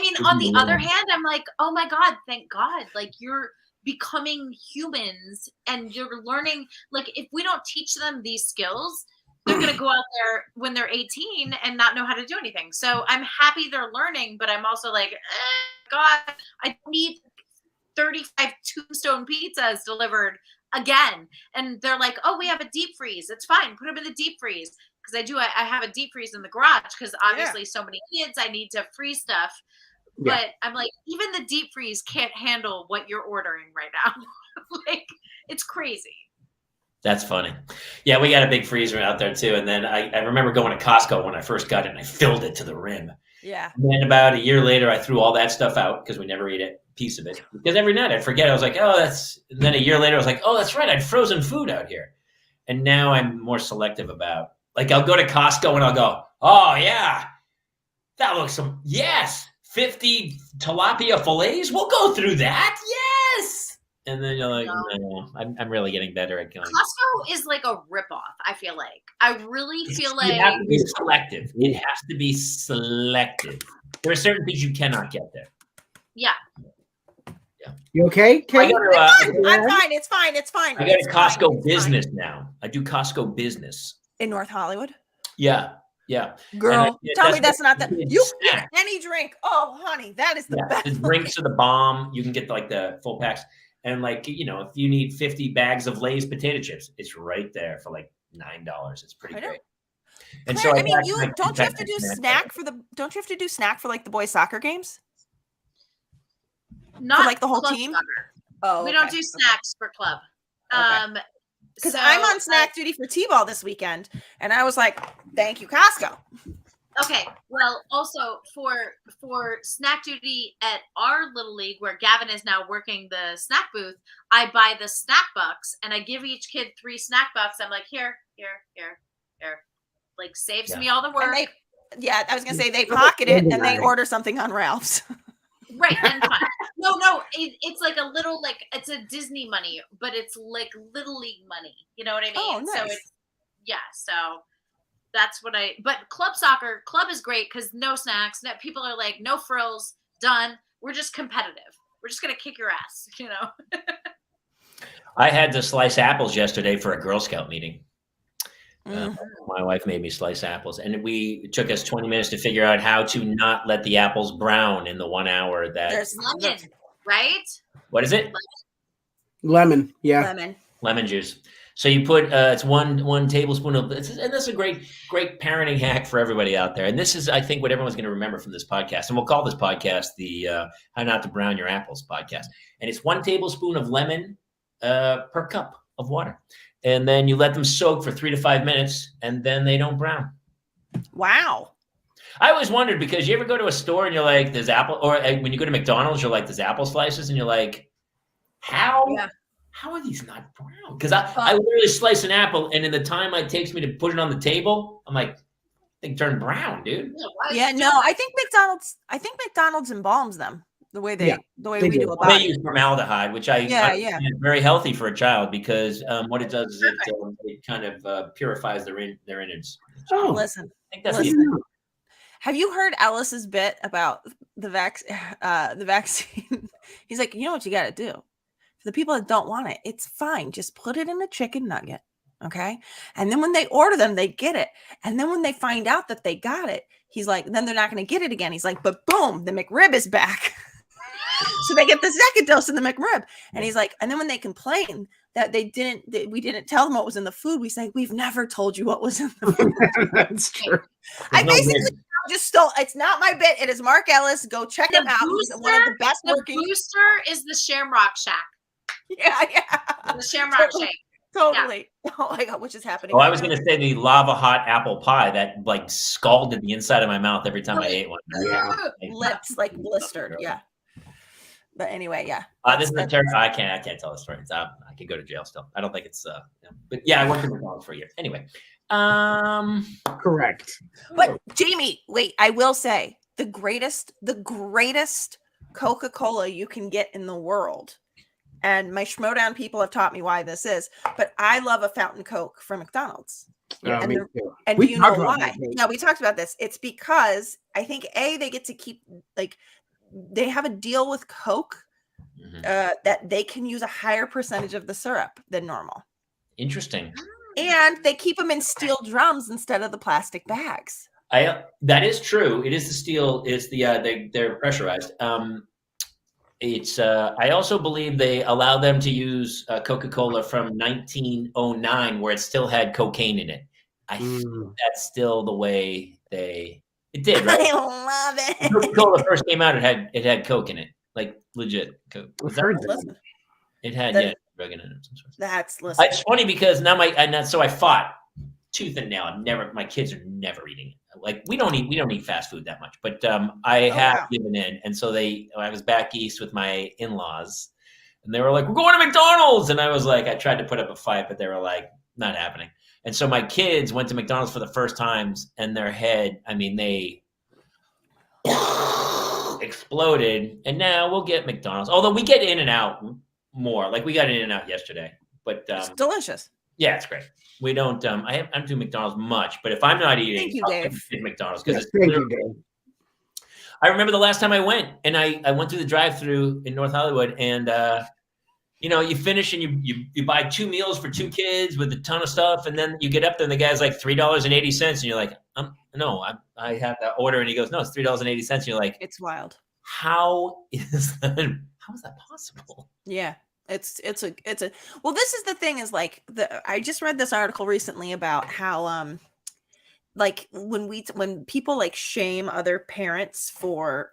C: mean, on the other hand, I'm like, oh my God, thank God. Like you're becoming humans and you're learning. Like if we don't teach them these skills, they're going to go out there when they're 18 and not know how to do anything. So I'm happy they're learning, but I'm also like, God, I need 35 Tombstone pizzas delivered again. And they're like, oh, we have a deep freeze. It's fine. Put them in the deep freeze. Because I have a deep freeze in the garage because obviously so many kids, I need to freeze stuff. Yeah. But I'm like, even the deep freeze can't handle what you're ordering right now. Like, it's crazy.
E: That's funny. Yeah, we got a big freezer out there too. And then I remember going to Costco when I first got it and I filled it to the rim.
D: Yeah.
E: And then about a year later, I threw all that stuff out because we never ate a piece of it. Because every night I'd forget. I was like, and then a year later, I was like, oh, that's right. I'd frozen food out here. And now I'm more selective about, like, I'll go to Costco and I'll go, oh, yeah, that looks 50 tilapia fillets. We'll go through that. Yes. And then you're like, no, I'm really getting better at going.
C: Costco is like a ripoff, I feel like. I really feel like...
E: You have to be selective. It has to be selective. There are certain things you cannot get there.
C: Yeah.
B: You okay, Kate?
D: I'm fine. It's fine.
E: I got a Costco business now. I do Costco business.
D: In North Hollywood?
E: Yeah.
D: Girl, tell me that's not the... You can get any drink. Oh, honey, that is the best.
E: The drinks are the bomb. You can get like the full packs. And like, if you need 50 bags of Lay's potato chips, it's right there for like $9. It's pretty great. And
D: Claire, I mean, don't you have to do snack for like the boys' soccer games?
C: Not
D: for like the whole team.
C: Soccer.
D: Oh,
C: we don't do snacks for club.
D: Because I'm on snack duty for T-ball this weekend, and I was like, "Thank you, Costco."
C: Okay, well, also for snack duty at our little league where Gowin is now working the snack booth, I buy the snack bucks and I give each kid 3 snack bucks. I'm like, here. Like saves me all the work.
D: I was gonna say they pocket it and they order something on Ralph's.
C: Right, and fine. No, it's like a little it's a Disney money, but it's like little league money. You know what I mean?
D: Oh, nice.
C: So it's so. That's what but club is great because no snacks. People are like, no frills, done. We're just competitive. We're just gonna kick your ass, you know.
E: I had to slice apples yesterday for a Girl Scout meeting. My wife made me slice apples, and it took us 20 minutes to figure out how to not let the apples brown in the 1 hour that.
C: There's lemon, right?
E: What is it?
B: Lemon. Yeah.
E: Lemon juice. So you put it's one tablespoon of, and this is a great parenting hack for everybody out there. And this is, I think, what everyone's going to remember from this podcast. And we'll call this podcast the How Not to Brown Your Apples podcast. And it's 1 tablespoon of lemon per cup of water. And then you let them soak for 3 to 5 minutes, and then they don't brown.
D: Wow.
E: I always wondered, because you ever go to a store and you're like, there's apple, or when you go to McDonald's, you're like, there's apple slices, and you're like, how are these not brown? Because I literally slice an apple, and in the time it takes me to put it on the table, I'm like, they turn brown, dude.
D: Yeah, no, I think McDonald's embalms them the way we do about
E: They use formaldehyde, which I is very healthy for a child, because what it does is it kind of purifies their innards.
B: Oh,
D: listen.
E: I think that's
D: Have you heard Ellis's bit about the vaccine? He's like, you know what you got to do? For the people that don't want it, it's fine. Just put it in a chicken nugget, okay? And then when they order them, they get it. And then when they find out that they got it, he's like, then they're not going to get it again. He's like, but boom, the McRib is back. So they get the second dose of the McRib. And he's like, and then when they complain that we didn't tell them what was in the food, we say, we've never told you what was in the food.
B: That's true.
D: I basically just stole. It's not my bit. It is Mark Ellis. Go check him out. He's one of the best working.
C: The booster is the Shamrock Shack.
D: Yeah.
C: The Shamrock Shake.
D: Totally. Yeah. Oh my God, which is happening?
E: Oh, I was going to say the lava hot apple pie that like scalded the inside of my mouth every time I ate one.
B: Yeah.
D: Lips like blistered. Yeah. But anyway, yeah.
E: This is a terrible. I can't tell the story. I could go to jail still. I don't think it's. But yeah, I worked in McDonald's for a year. Anyway.
B: Correct.
D: But Jamie, wait. I will say the greatest Coca-Cola you can get in the world. And my Schmodown people have taught me why this is, but I love a fountain Coke from McDonald's.
B: Yeah,
D: and
B: and
D: do you know why? Yeah, we talked about this. It's because I think they get to keep, like, they have a deal with Coke that they can use a higher percentage of the syrup than normal.
E: Interesting.
D: And they keep them in steel drums instead of the plastic bags.
E: That is true. It is the steel. It's they're pressurized. I also believe they allow them to use Coca-Cola from 1909, where it still had cocaine in it. I think that's still the way it did. Right?
D: I love it.
E: Coca-Cola first came out, it had Coke in it, like legit Coke. It had drug in it.
D: Listen.
E: It's funny because now so I fought tooth and nail. My kids are never eating it. Like we don't eat fast food that much, but I have given in. And so I was back east with my in-laws, and they were like, "We're going to McDonald's," and I was like, I tried to put up a fight, but they were like, not happening. And so my kids went to McDonald's for the first times, and their head, they exploded. And now we'll get McDonald's, although we get In-N-Out more. Like we got In-N-Out yesterday, but
D: it's delicious.
E: Yeah, it's great. We don't. I don't do McDonald's much, but if I'm not eating,
D: I'll get
E: McDonald's because it's. I remember the last time I went, and I went through the drive-through in North Hollywood, and you finish and you buy 2 meals for 2 kids with a ton of stuff, and then you get up there and the guy's like $3.80, and you're like, no, I have that order, and he goes, no, it's $3.80, and you're like,
D: it's wild.
E: How is that possible?
D: Yeah. It's a well, this is the thing is like I just read this article recently about how like when people like shame other parents for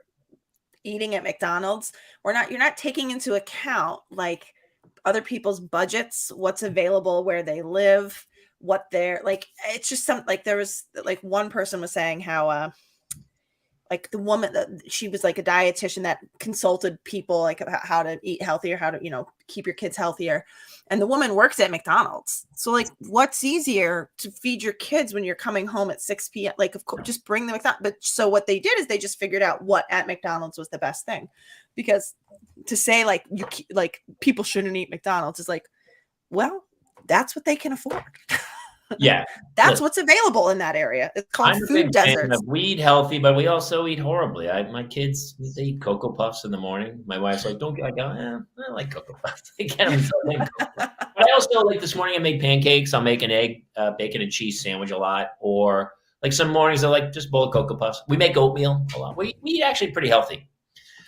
D: eating at McDonald's, you're not taking into account like other people's budgets, what's available where they live, what they're like. It's just there was like one person was saying how like the woman she was like a dietitian that consulted people like about how to eat healthier, how to, keep your kids healthier. And the woman works at McDonald's. So like, what's easier to feed your kids when you're coming home at 6 p.m.? Like, of course, just bring them McDonald's. But so what they did is they just figured out what at McDonald's was the best thing, because to say like people shouldn't eat McDonald's is like, well, that's what they can afford.
E: Yeah.
D: That's what's available in that area. It's called
E: I'm a
D: food
E: big fan
D: deserts.
E: we eat healthy, but we also eat horribly. My kids, they eat Cocoa Puffs in the morning. My wife's like, don't get, I go, I like Cocoa Puffs. I get them. So I like Cocoa Puffs. But I also, like this morning, I made pancakes. I'll make an egg, bacon and cheese sandwich a lot. Or like some mornings, I like just bowl of Cocoa Puffs. We make oatmeal a lot. We eat actually pretty healthy.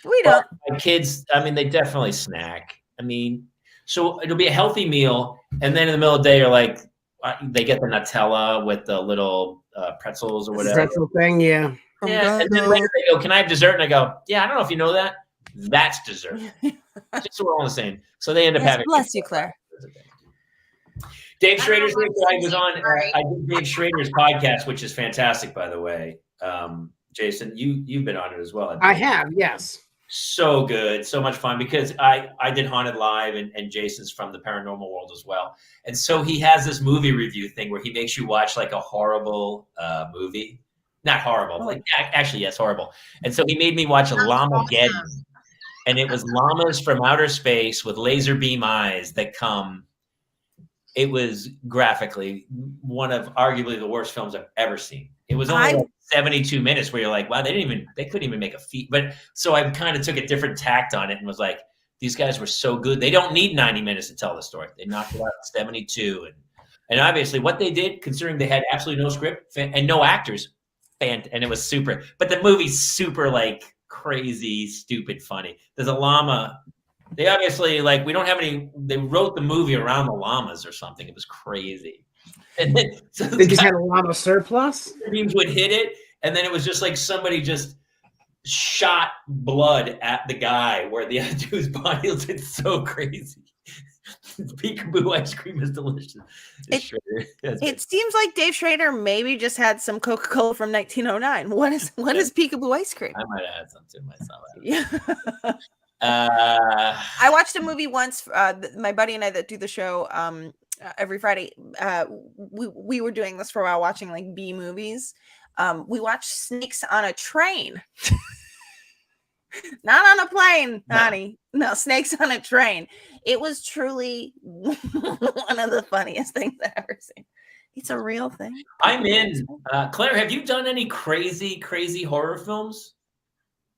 D: We don't.
E: My kids, I mean, they definitely snack. I mean, so it'll be a healthy meal. And then in the middle of the day, you're like, they get the Nutella with the little pretzels or whatever.
B: Pretzel thing, yeah.
E: Yeah, and then later they go, can I have dessert? And I go, yeah, I don't know if you know that. That's dessert. Just so we're all the same. So they end up having.
D: Bless you, Claire.
E: Dave Schrader's I was on. I did Dave Schrader's podcast, which is fantastic, by the way. Jason, you've been on it as well.
B: I have, yes.
E: So good, so much fun, because I did Haunted Live, and Jason's from the paranormal world as well. And so he has this movie review thing where he makes you watch like a horrible movie. Not horrible, like actually, yes, horrible. And so he made me watch a Llamageddon. Awesome. And it was llamas from outer space with laser beam eyes that come. It was graphically one of arguably the worst films I've ever seen. It was only like 72 minutes where you're like, wow, they couldn't even make a feat. But so I kind of took a different tact on it and was like, these guys were so good. They don't need 90 minutes to tell the story. They knocked it out at 72. And obviously what they did, considering they had absolutely no script and no actors, and it was super. But the movie's super like crazy, stupid, funny. There's a llama. They obviously we don't have any. They wrote the movie around the llamas or something. It was crazy. And then, so
B: they just had a llama surplus.
E: Beams would hit it, and then it was just like somebody just shot blood at the guy where the other dude's body was. It's so crazy. Peekaboo ice cream is delicious.
D: It seems like Dave Schrader maybe just had some Coca-Cola from 1909. What is Peekaboo ice cream?
E: I might have had some too myself.
D: Yeah. I watched a movie once. My buddy and I that do the show every Friday. We were doing this for a while, watching like B movies. We watched Snakes on a Train. Not on a plane, honey. No, Snakes on a Train. It was truly one of the funniest things I've ever seen. It's a real thing.
E: I'm in. Claire, have you done any crazy horror films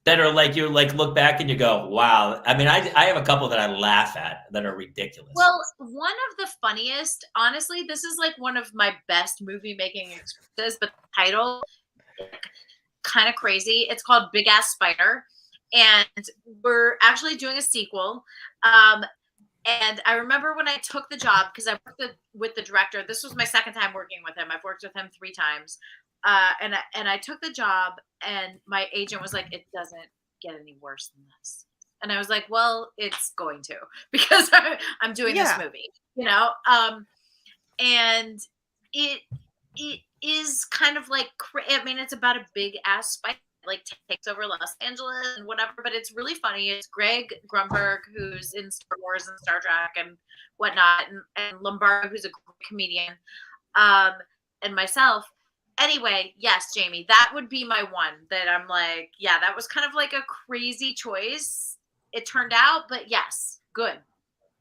E: that are like you look back and you go, wow? I mean, I have a couple that I laugh at that are ridiculous.
C: Well, one of the funniest, honestly, this is like one of my best movie making experiences, but the title kind of crazy. It's called Big Ass Spider, and we're actually doing a sequel. And I remember when I took the job, because I worked with the director. This was my second time working with him. I've worked with him 3 times. And I took the job, and my agent was like, it doesn't get any worse than this. And I was like, well, it's going to, because I'm doing this movie, you know? And it is kind of like, I mean, it's about a big ass spider like takes over Los Angeles and whatever, but it's really funny. It's Greg Grunberg, who's in Star Wars and Star Trek and whatnot, and Lombardo, who's a great comedian, and myself. Anyway, yes, Jamie, that would be my one that I'm like, yeah, that was kind of like a crazy choice. It turned out, but yes, good.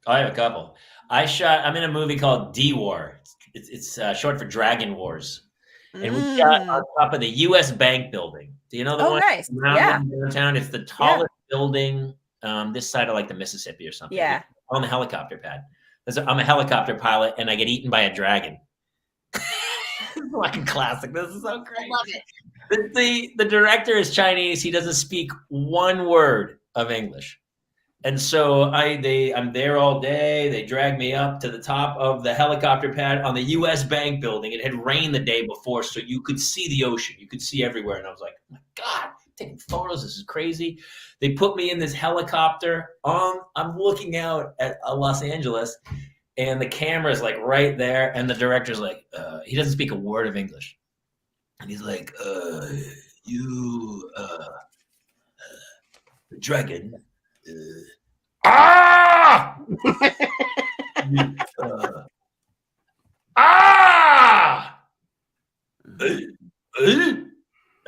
E: I have a couple. I'm in a movie called D-War. It's short for Dragon Wars. And we shot on top of the U.S. Bank building. Do you know the one?
D: Nice. Yeah.
E: Downtown? It's the tallest building this side of like the Mississippi or something.
D: Yeah.
E: On the helicopter pad. I'm a helicopter pilot, and I get eaten by a dragon. Fucking classic. This is so great.
C: I love it.
E: The director is Chinese. He doesn't speak one word of English. And so I'm there all day. They drag me up to the top of the helicopter pad on the U.S. Bank building. It had rained the day before, so you could see the ocean. You could see everywhere. And I was like, oh my God, taking photos. This is crazy. They put me in this helicopter. I'm looking out at Los Angeles, and the camera is like right there. And the director's like, he doesn't speak a word of English. And he's like, the dragon. And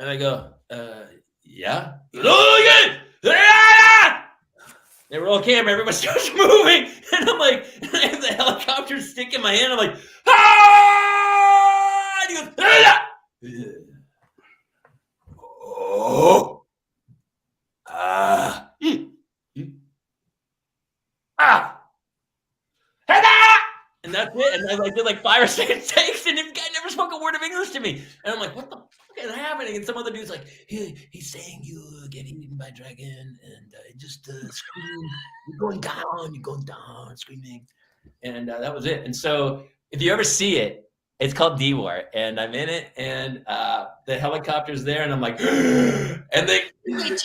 E: I go, yeah. Oh, yeah. They roll camera, everybody starts moving, and I'm like, I have the helicopter stick in my hand. I'm like, Irish takes, and the guy never spoke a word of English to me. And I'm like, what the fuck is happening? And some other dude's like, he's saying you get eaten by a dragon, and just scream. You're going down, screaming. And that was it. And so if you ever see it, it's called D-War, and I'm in it, and the helicopter's there, and I'm like, and they eats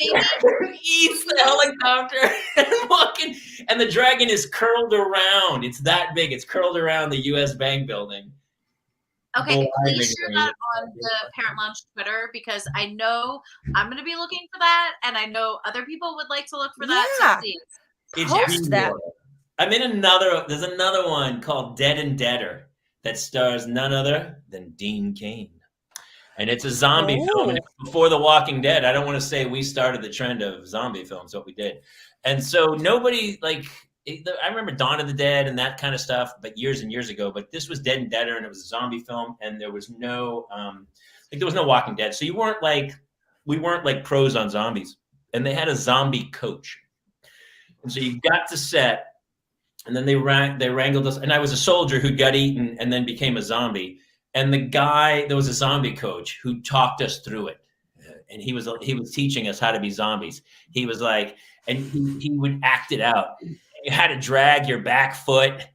E: the helicopter and walking, and the dragon is curled around. It's that big. It's curled around the U.S. Bank building.
C: Okay, please share that on the Parent Lounge Twitter, because I know I'm going to be looking for that, and I know other people would like to look for that.
D: Yeah.
C: So please.
E: It's
D: Post that.
E: I'm in there's another one called Dead and Deader that stars none other than Dean Cain. And it's a zombie film. And it was before The Walking Dead. I don't want to say we started the trend of zombie films, what we did. And so nobody, I remember Dawn of the Dead and that kind of stuff, but years and years ago. But this was Dead and Deader, and it was a zombie film, and there was no, there was no Walking Dead. So we weren't like pros on zombies. And they had a zombie coach. And so you got to set, and then they wrangled us. And I was a soldier who got eaten and then became a zombie. And there was a zombie coach who talked us through it. And he was teaching us how to be zombies. He was like, and he would act it out. You had to drag your back foot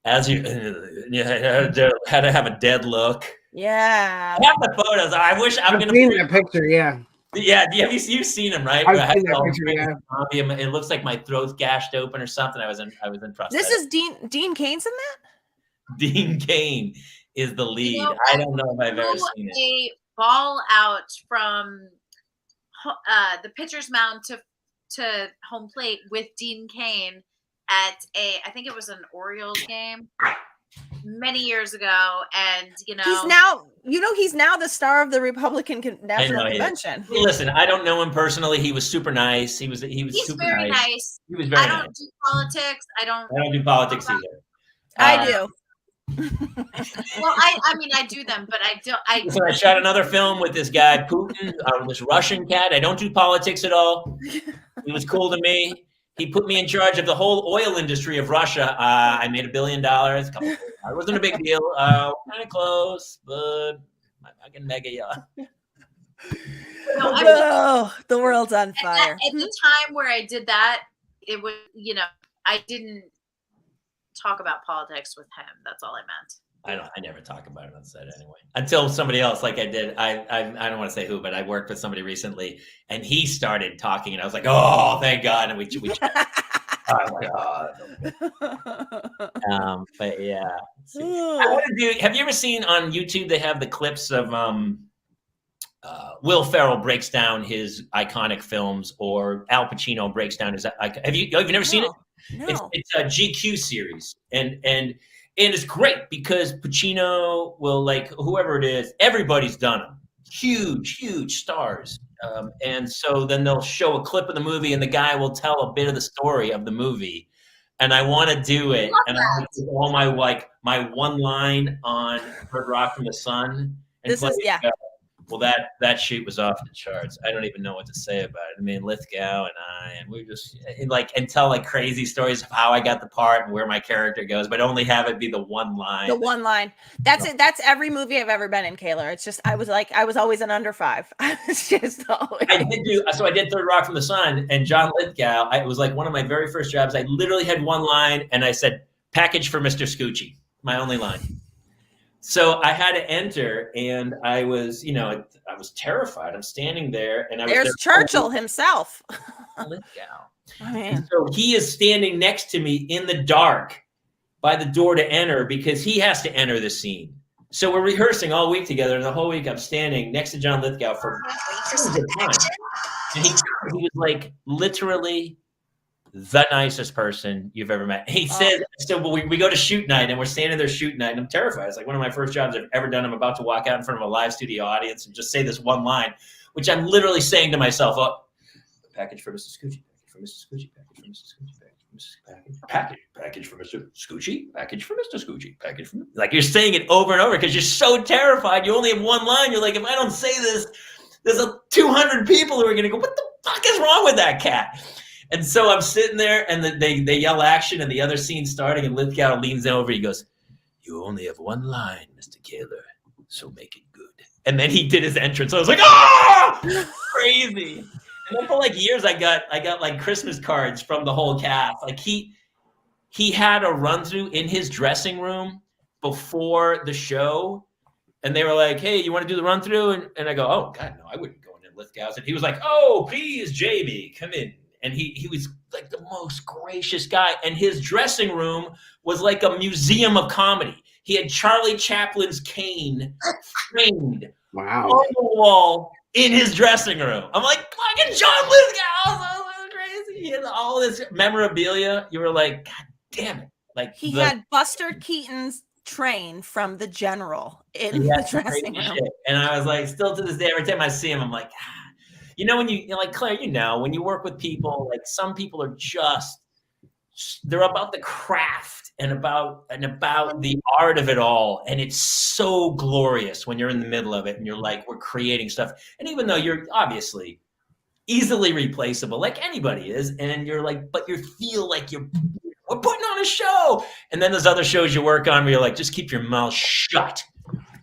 E: as you had to have a dead look.
D: Yeah.
E: I have the photos. I wish I'm going to
B: see that picture. Yeah.
E: Yeah, you've seen him, right?
B: I've seen that picture, yeah.
E: It looks like my throat's gashed open or something. I was in prosthetics.
D: This is Dean Cain's in that?
E: Dean Cain is the lead.
C: You know,
E: I don't know if I've ever seen it.
C: A ball out from the pitcher's mound to home plate with Dean Cain at I think it was an Orioles game many years ago, and he's now the star of the Republican National Convention.
E: Listen, I don't know him personally. He was super nice. He's super
C: very nice.
E: He was very nice.
C: I don't do politics. I don't
E: do politics either.
D: I do.
C: Well, I mean, I do them, but I don't.
E: So I shot another film with this guy Putin, this Russian cat. I don't do politics at all. He was cool to me. He put me in charge of the whole oil industry of Russia. I made $1 billion. It wasn't a big deal. Kind of close, but I can mega you.
D: The world's on fire.
C: At the time where I did that, it was, I didn't talk about politics with him. That's all I meant.
E: I never talk about it on set anyway. Until somebody else, like I did. I don't want to say who, but I worked with somebody recently, and he started talking, and I was like, "Oh, thank God!" And we oh my God. But yeah. I want to do. Have you ever seen on YouTube? They have the clips of Will Ferrell breaks down his iconic films, or Al Pacino breaks down his. Have you never seen it?
D: No.
E: It's a GQ series, and it's great because Pacino will, like, whoever it is, everybody's done them. Huge stars. And so then they'll show a clip of the movie, and the guy will tell a bit of the story of the movie. And I want to do it. And I want to do all my one line on Bird Rock from the Sun. Well, that shoot was off the charts. I don't even know what to say about it. I mean, Lithgow and we just and tell crazy stories of how I got the part and where my character goes, but only have it be the one line.
D: The one line. That's it. That's every movie I've ever been in, Kaler. It's just I was always an under 5. I was just always.
E: I did Third Rock from the Sun, and John Lithgow. It was one of my very first jobs. I literally had one line, and I said, "Package for Mr. Scoochie." My only line. So I had to enter, and I was, I was terrified. I'm standing there, and
D: there's Churchill himself.
E: Lithgow.
D: Man.
E: So he is standing next to me in the dark by the door to enter because he has to enter the scene. So we're rehearsing all week together, and the whole week I'm standing next to John Lithgow for the time. And he was literally the nicest person you've ever met. He said, so we go to shoot night, and we're standing there shoot night, and I'm terrified. It's one of my first jobs I've ever done. I'm about to walk out in front of a live studio audience and just say this one line, which I'm literally saying to myself, package for Mr. Scoochie, package for Mr. Scoochie, package for Mr. Scoochie, package for Mr. Scoochie, package for Mr. Scoochie, package for you're saying it over and over because you're so terrified. You only have one line. You're like, if I don't say this, there's 200 people who are going to go, what the fuck is wrong with that cat? And so I'm sitting there, and they yell action, and the other scene's starting, and Lithgow leans over. He goes, You only have one line, Mr. Kaler, so make it good. And then he did his entrance. I was like, ah, crazy. And then for like years, I got like Christmas cards from the whole cast. Like he had a run through in his dressing room before the show, and they were like, "Hey, you want to do the run through?" And I go, "Oh God, no, I wouldn't go in and lift gals." And he was like, "Oh, please, Jamie, come in." And he was like the most gracious guy. And his dressing room was like a museum of comedy. He had Charlie Chaplin's cane framed
B: Wow.
E: on the wall in his dressing room. I'm like, fucking John Lithgow. That was crazy. He had all this memorabilia. You were like, God damn it. Like
D: he had Buster Keaton's train from the General in the dressing room.
E: Shit. And I was like, still to this day, every time I see him, I'm like, you know, when you're like, Claire, you know, when you work with people, like some people are they're about the craft and about the art of it all. And it's so glorious when you're in the middle of it and you're like, we're creating stuff. And even though you're obviously easily replaceable, like anybody is, and you're like, but you feel like we're putting on a show. And then there's other shows you work on where you're like, just keep your mouth shut.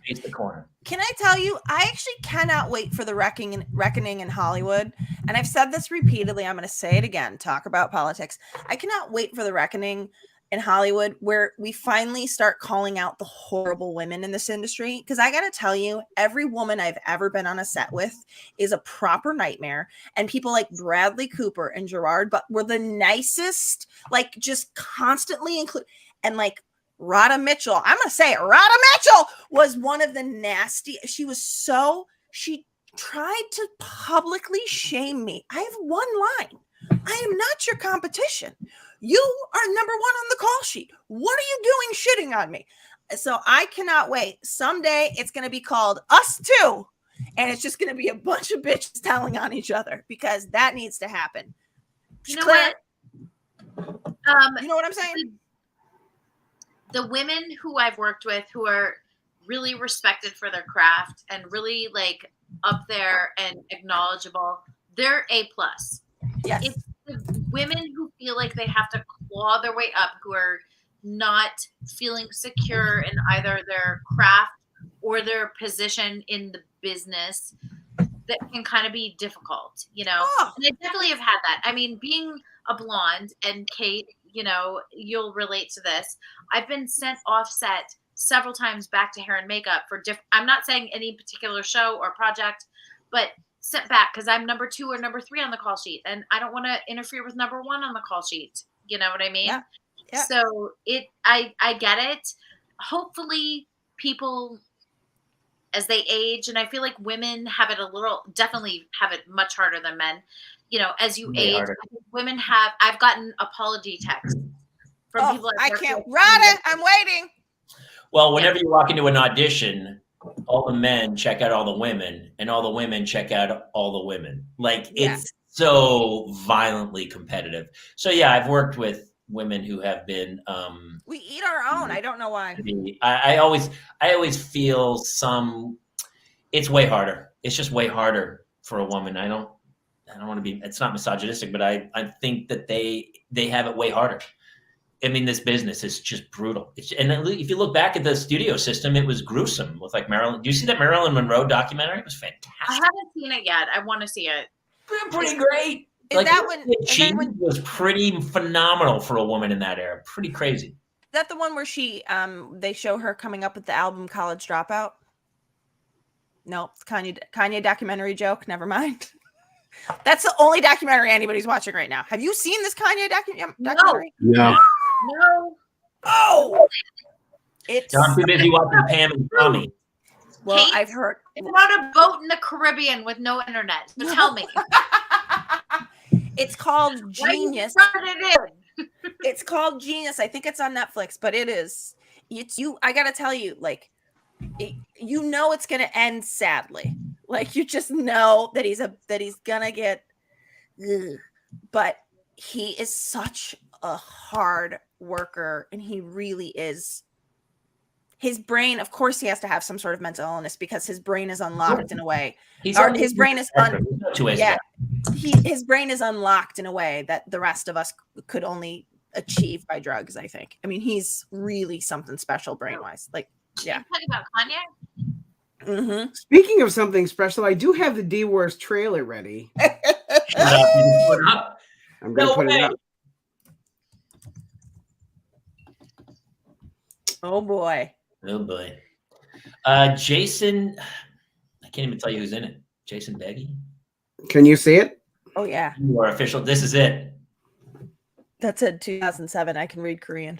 E: Face the corner.
D: Can I tell you, I actually cannot wait for the reckoning in Hollywood. And I've said this repeatedly. I'm going to say it again. Talk about politics. I cannot wait for the reckoning in Hollywood where we finally start calling out the horrible women in this industry. Because I got to tell you, every woman I've ever been on a set with is a proper nightmare. And people like Bradley Cooper and Gerard but were the nicest, like just constantly include. And like Rhoda Mitchell, I'm going to say it, Rhoda Mitchell was one of the nasty. She tried to publicly shame me. I have one line. I am not your competition. You are number one on the call sheet. What are you doing shitting on me? So I cannot wait. Someday it's going to be called Us Too. And it's just going to be a bunch of bitches telling on each other because that needs to happen.
C: You know Claire, what?
D: You know what I'm saying?
C: The women who I've worked with who are really respected for their craft and really like up there and acknowledgeable, they're A+.
D: Yes.
C: It's the women who feel like they have to claw their way up, who are not feeling secure in either their craft or their position in the business, that can kind of be difficult, you know? Oh. And I definitely have had that. I mean, being a blonde, and Kate, you know, you'll relate to this. I've been sent off set several times back to hair and makeup for I'm not saying any particular show or project, but sent back because I'm number 2 or number 3 on the call sheet. And I don't want to interfere with number 1 on the call sheet. You know what I mean?
D: Yeah. Yeah.
C: So I get it. Hopefully people, as they age, and I feel like women have it definitely have it much harder than men. You know, as you age, I think women I've gotten apology texts from people.
D: I can't, Rhoda, I'm waiting.
E: Well, whenever you walk into an audition, all the men check out all the women, and all the women check out all the women. Like, it's so violently competitive. So, yeah, I've worked with women who have been...
D: we eat our own. I don't know why.
E: I always feel it's way harder. It's just way harder for a woman. I don't want to be... It's not misogynistic, but I think that they have it way harder. I mean, this business is just brutal. And if you look back at the studio system, it was gruesome with like Marilyn. Do you see that Marilyn Monroe documentary? It was fantastic.
C: I haven't seen it yet. I want to see it.
E: Pretty great.
D: Is that when
E: she was pretty phenomenal for a woman in that era. Pretty crazy.
D: Is that the one where they show her coming up with the album College Dropout? No, it's Kanye documentary joke. Never mind. That's the only documentary anybody's watching right now. Have you seen this Kanye documentary?
B: No.
C: No.
D: Oh,
E: I'm too busy watching Pam and Tommy.
D: Well,
C: Kate,
D: I've heard.
C: It's about a boat in the Caribbean with no internet. So tell me.
D: It's called Genius. It's called Genius. I think it's on Netflix, but it is. I gotta tell you, like, you know, it's gonna end sadly. Like, you just know that he's gonna get. But he is such a hard worker, and he really is. His brain, of course, he has to have some sort of mental illness because his brain is unlocked in a way. His brain is his brain is unlocked in a way that the rest of us could only achieve by drugs, I think. I mean, he's really something special brain-wise. Like, yeah.
C: You're talking about Kanye?
D: Mm-hmm.
B: Speaking of something special, I do have the D-Wars trailer ready.
E: Shut up. You just put it up.
B: I'm going to put it up.
D: Oh, boy.
E: Oh, boy. Jason, I can't even tell you who's in it. Jason Beggy?
B: Can you see it?
D: Oh, yeah.
E: You are official. This is it.
D: That's a 2007. I can read Korean.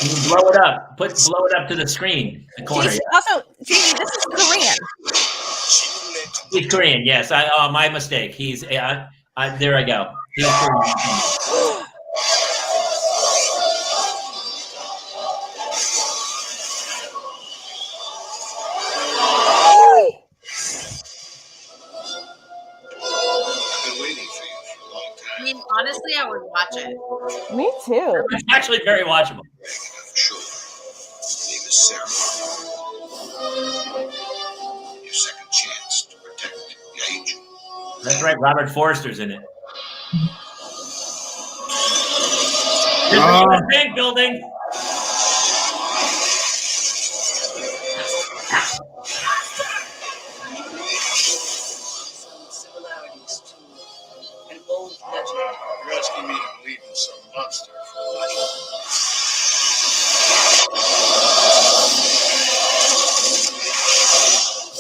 E: You can blow it up. Blow it up to the screen. The corner.
D: Jason, also, Jamie, this is Korean.
E: He's Korean, yes. My mistake. He's there I go. He's Korean.
C: I mean, honestly, I would watch it.
D: Me too.
E: It's actually very watchable.
F: Your second chance to protect the angel.
E: That's right. Robert Forster's in it. Here's the bank building.
F: Similarities to an old legend. You're asking me to believe in some monster from legend.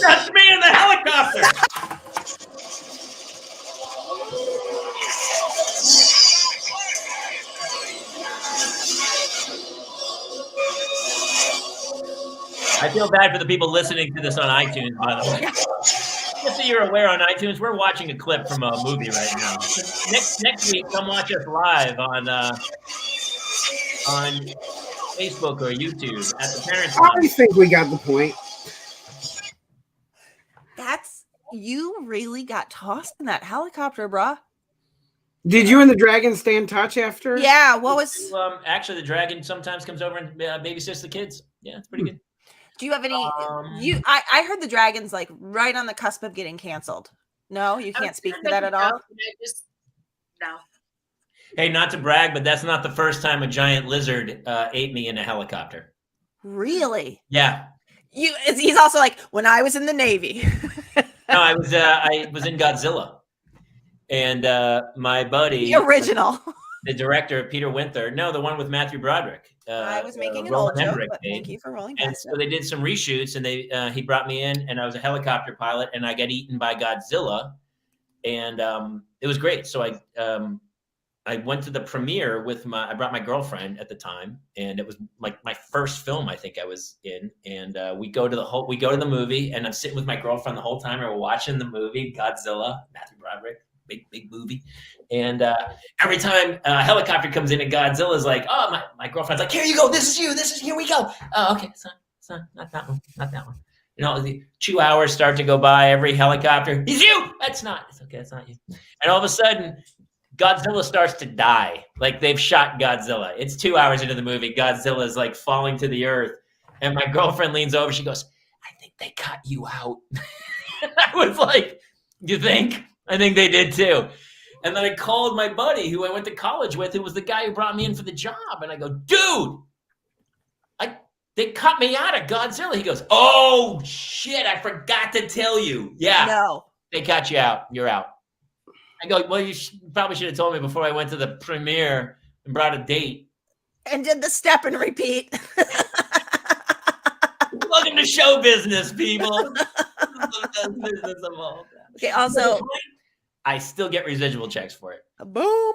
E: That's me in the helicopter. I feel bad for the people listening to this on iTunes, by the way. Just so you're aware, on iTunes, we're watching a clip from a movie right now. Next week, come watch us live on Facebook or YouTube at the Parental.
B: I think we got the point.
D: You really got tossed in that helicopter, bruh.
B: Did you and the dragon stay in touch after?
D: Yeah, what was...
E: Actually, the dragon sometimes comes over and babysits the kids. Yeah, it's pretty good.
D: Do you have any... I heard the dragon's like right on the cusp of getting canceled. No, you can't speak to that at all?
C: No.
E: Hey, not to brag, but that's not the first time a giant lizard ate me in a helicopter.
D: Really?
E: Yeah.
D: He's also like, when I was in the Navy.
E: No, I was in Godzilla, and my buddy,
D: the original,
E: the director Peter Winther, no, the one with Matthew Broderick.
D: I was making an old joke, but thank you for rolling.
E: And so they did some reshoots, and he brought me in, and I was a helicopter pilot, and I got eaten by Godzilla, and it was great. So I went to the premiere I brought my girlfriend at the time, and it was like my first film I think I was in. And we go to the movie, and I'm sitting with my girlfriend the whole time. And we're watching the movie Godzilla, Matthew Broderick, big movie. And every time a helicopter comes in and Godzilla's like, oh, my girlfriend's like, here you go, here we go. Oh, okay, son, not that one. You know, the 2 hours start to go by. Every helicopter, it's you. It's okay, it's not you. And all of a sudden, Godzilla starts to die. Like they've shot Godzilla. It's 2 hours into the movie. Godzilla's like falling to the earth. And my girlfriend leans over. She goes, I think they cut you out. I was like, you think? I think they did too. And then I called my buddy who I went to college with, who was the guy who brought me in for the job. And I go, dude, they cut me out of Godzilla. He goes, oh, shit, I forgot to tell you. Yeah,
D: no,
E: they cut you out. You're out. I go, well, you probably should have told me before I went to the premiere and brought a date.
D: And did the step and repeat.
E: Welcome to show business, people. The business of all that.
D: Okay, also,
E: I still get residual checks for it.
D: Boom.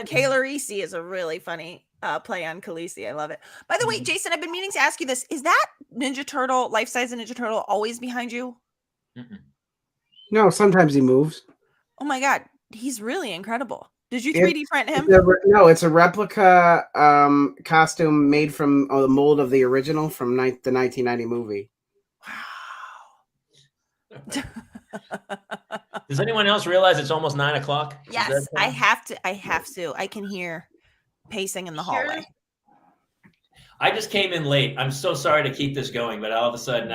D: Kaler is a really funny play on Khaleesi. I love it. By the way, Jason, I've been meaning to ask you this. Is that Ninja Turtle, life-size Ninja Turtle, always behind you?
E: Mm-mm.
B: No, sometimes he moves.
D: Oh my God, he's really incredible. Did you 3D print him?
B: No, it's a replica costume made from the mold of the original from the 1990 movie.
D: Wow.
E: Does anyone else realize it's almost 9 o'clock?
D: Yes, I have to. I can hear pacing in the hallway.
E: I just came in late. I'm so sorry to keep this going, but all of a sudden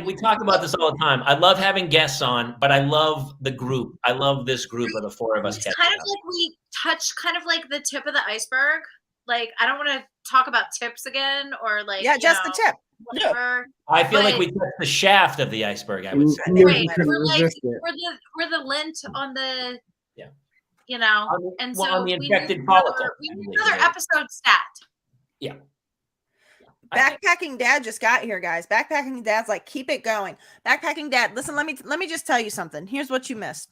E: We talk about this all the time. I love having guests on, but I love the group. I love this group of the four of us.
C: It's kind of like we touch kind of like the tip of the iceberg. Like, I don't want to talk about tips again or like,
D: just the tip.
C: Whatever.
E: I feel like we touched the shaft of the iceberg, I would say.
C: Right. We're the lint on the, and so
E: on the
C: we
E: infected
C: need
E: follicle.
C: another episode stat.
E: Yeah.
D: Backpacking Dad just got here, guys. Backpacking Dad's like, keep it going. Backpacking Dad, listen, let me just tell you something. Here's what you missed.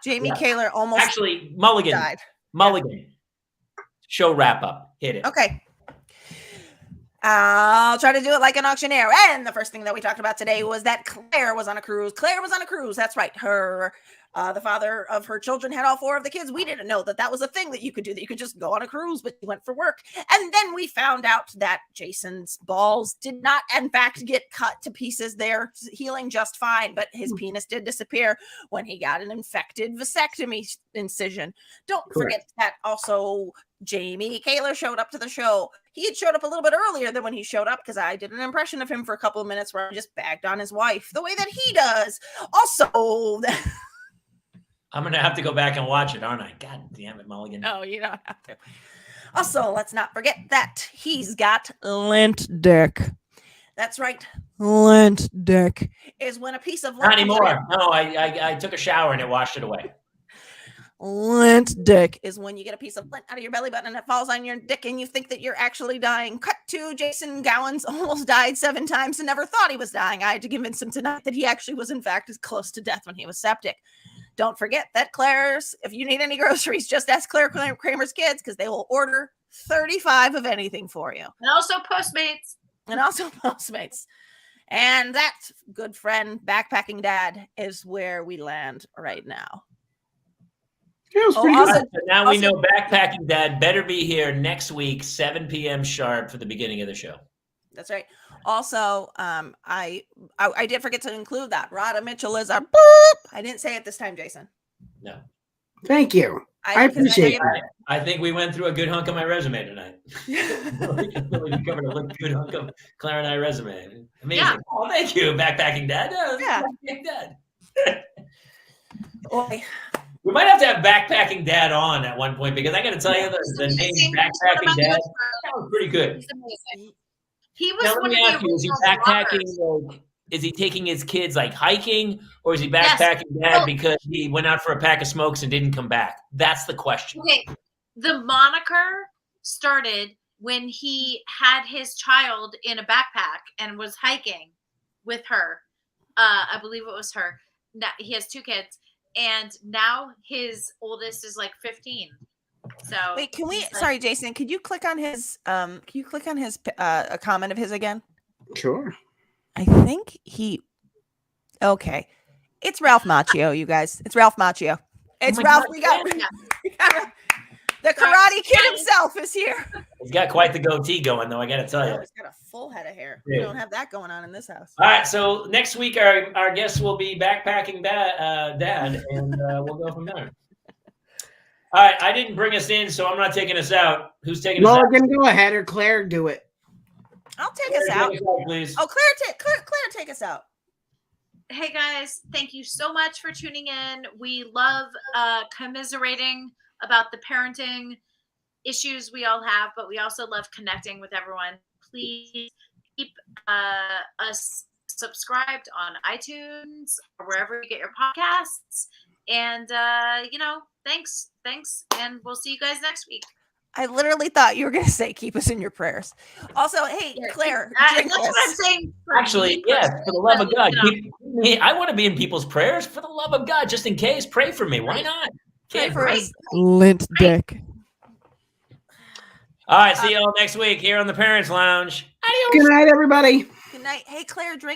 D: Jamie Kaler almost
E: Mulligan
D: died.
E: Mulligan. Show wrap up. Hit it.
D: Okay. I'll try to do it like an auctioneer. And the first thing that we talked about today was that Claire was on a cruise. Claire was on a cruise. That's right. The father of her children had all four of the kids. We didn't know that was a thing that you could do, that you could just go on a cruise, but you went for work. And then we found out that Jason's balls did not, in fact, get cut to pieces. They're healing just fine, but his penis did disappear when he got an infected vasectomy incision. Don't forget that also Jamie Kaler showed up to the show. He had showed up a little bit earlier than when he showed up because I did an impression of him for a couple of minutes where I just bagged on his wife the way that he does. Also,
E: I'm going to have to go back and watch it, aren't I? God damn it, Mulligan.
D: No, you don't have to. Also, let's not forget that he's got lint dick. That's right. Lint dick is when a piece of lint.
E: Not anymore. No, I took a shower and it washed it away.
D: Lint dick is when you get a piece of lint out of your belly button and it falls on your dick and you think that you're actually dying. Cut to Jason Gowin's almost died 7 times and never thought he was dying. I had to convince him tonight that he actually was in fact as close to death when he was septic. Don't forget that Claire's, if you need any groceries, just ask Clare Kramer's kids because they will order 35 of anything for you.
C: And also Postmates.
D: And that good friend, Backpacking Dad, is where we land right now.
E: So now we know Backpacking Dad better be here next week, 7 p.m. sharp for the beginning of the show.
D: That's right. Also, I did forget to include that. Rhoda Mitchell is our boop. I didn't say it this time, Jason.
E: No.
B: Thank you. I appreciate it.
E: I think we went through a good hunk of my resume tonight. We covered a good hunk of Claire and I resume. Amazing. Yeah. Oh, thank you, Backpacking Dad. Backpacking Dad.
D: Boy.
E: We might have to have Backpacking Dad on at one point because I got to tell you the name Backpacking Dad, that was pretty good.
C: He's amazing. He was
E: now, let
C: one
E: me
C: of
E: ask
C: the
E: you, is he backpacking? Like, is he taking his kids like hiking, or is he backpacking Dad because he went out for a pack of smokes and didn't come back? That's the question.
C: Okay, the moniker started when he had his child in a backpack and was hiking with her. I believe it was her. Now, he has 2 kids, and now his oldest is like 15. So
D: wait, can we? Sorry, Jason. Could you click on his? Can you click on his a comment of his again?
B: Sure.
D: I think he. Okay, it's Ralph Macchio, you guys. It's Ralph Macchio. It's Ralph. We got the Karate Kid himself is here.
E: He's got quite the goatee going, though. I got to tell you,
D: he's got a full head of hair. We don't have that going on in this house.
E: All right, so next week our guest will be Backpacking Dad, and we'll go from there. All right, I didn't bring us in, so I'm not taking us out. Who's taking us out?
B: Mulligan, go ahead, or Claire, do it.
D: I'll take us out.
E: Please.
D: Oh, Claire, take us out.
C: Hey guys, thank you so much for tuning in. We love commiserating about the parenting issues we all have, but we also love connecting with everyone. Please keep us subscribed on iTunes or wherever you get your podcasts. And, thanks. And we'll see you guys next week.
D: I literally thought you were going to say, keep us in your prayers. Also, hey, Claire.
C: That's what I'm saying.
E: Actually, yes, for the love of God. I want to be in people's prayers. For the love of God, just in case, pray for me. Why not?
D: Pray for us. Lint dick.
E: All right, see you all next week here on the Parents Lounge.
B: Good night, everybody.
D: Good night. Hey, Claire, drink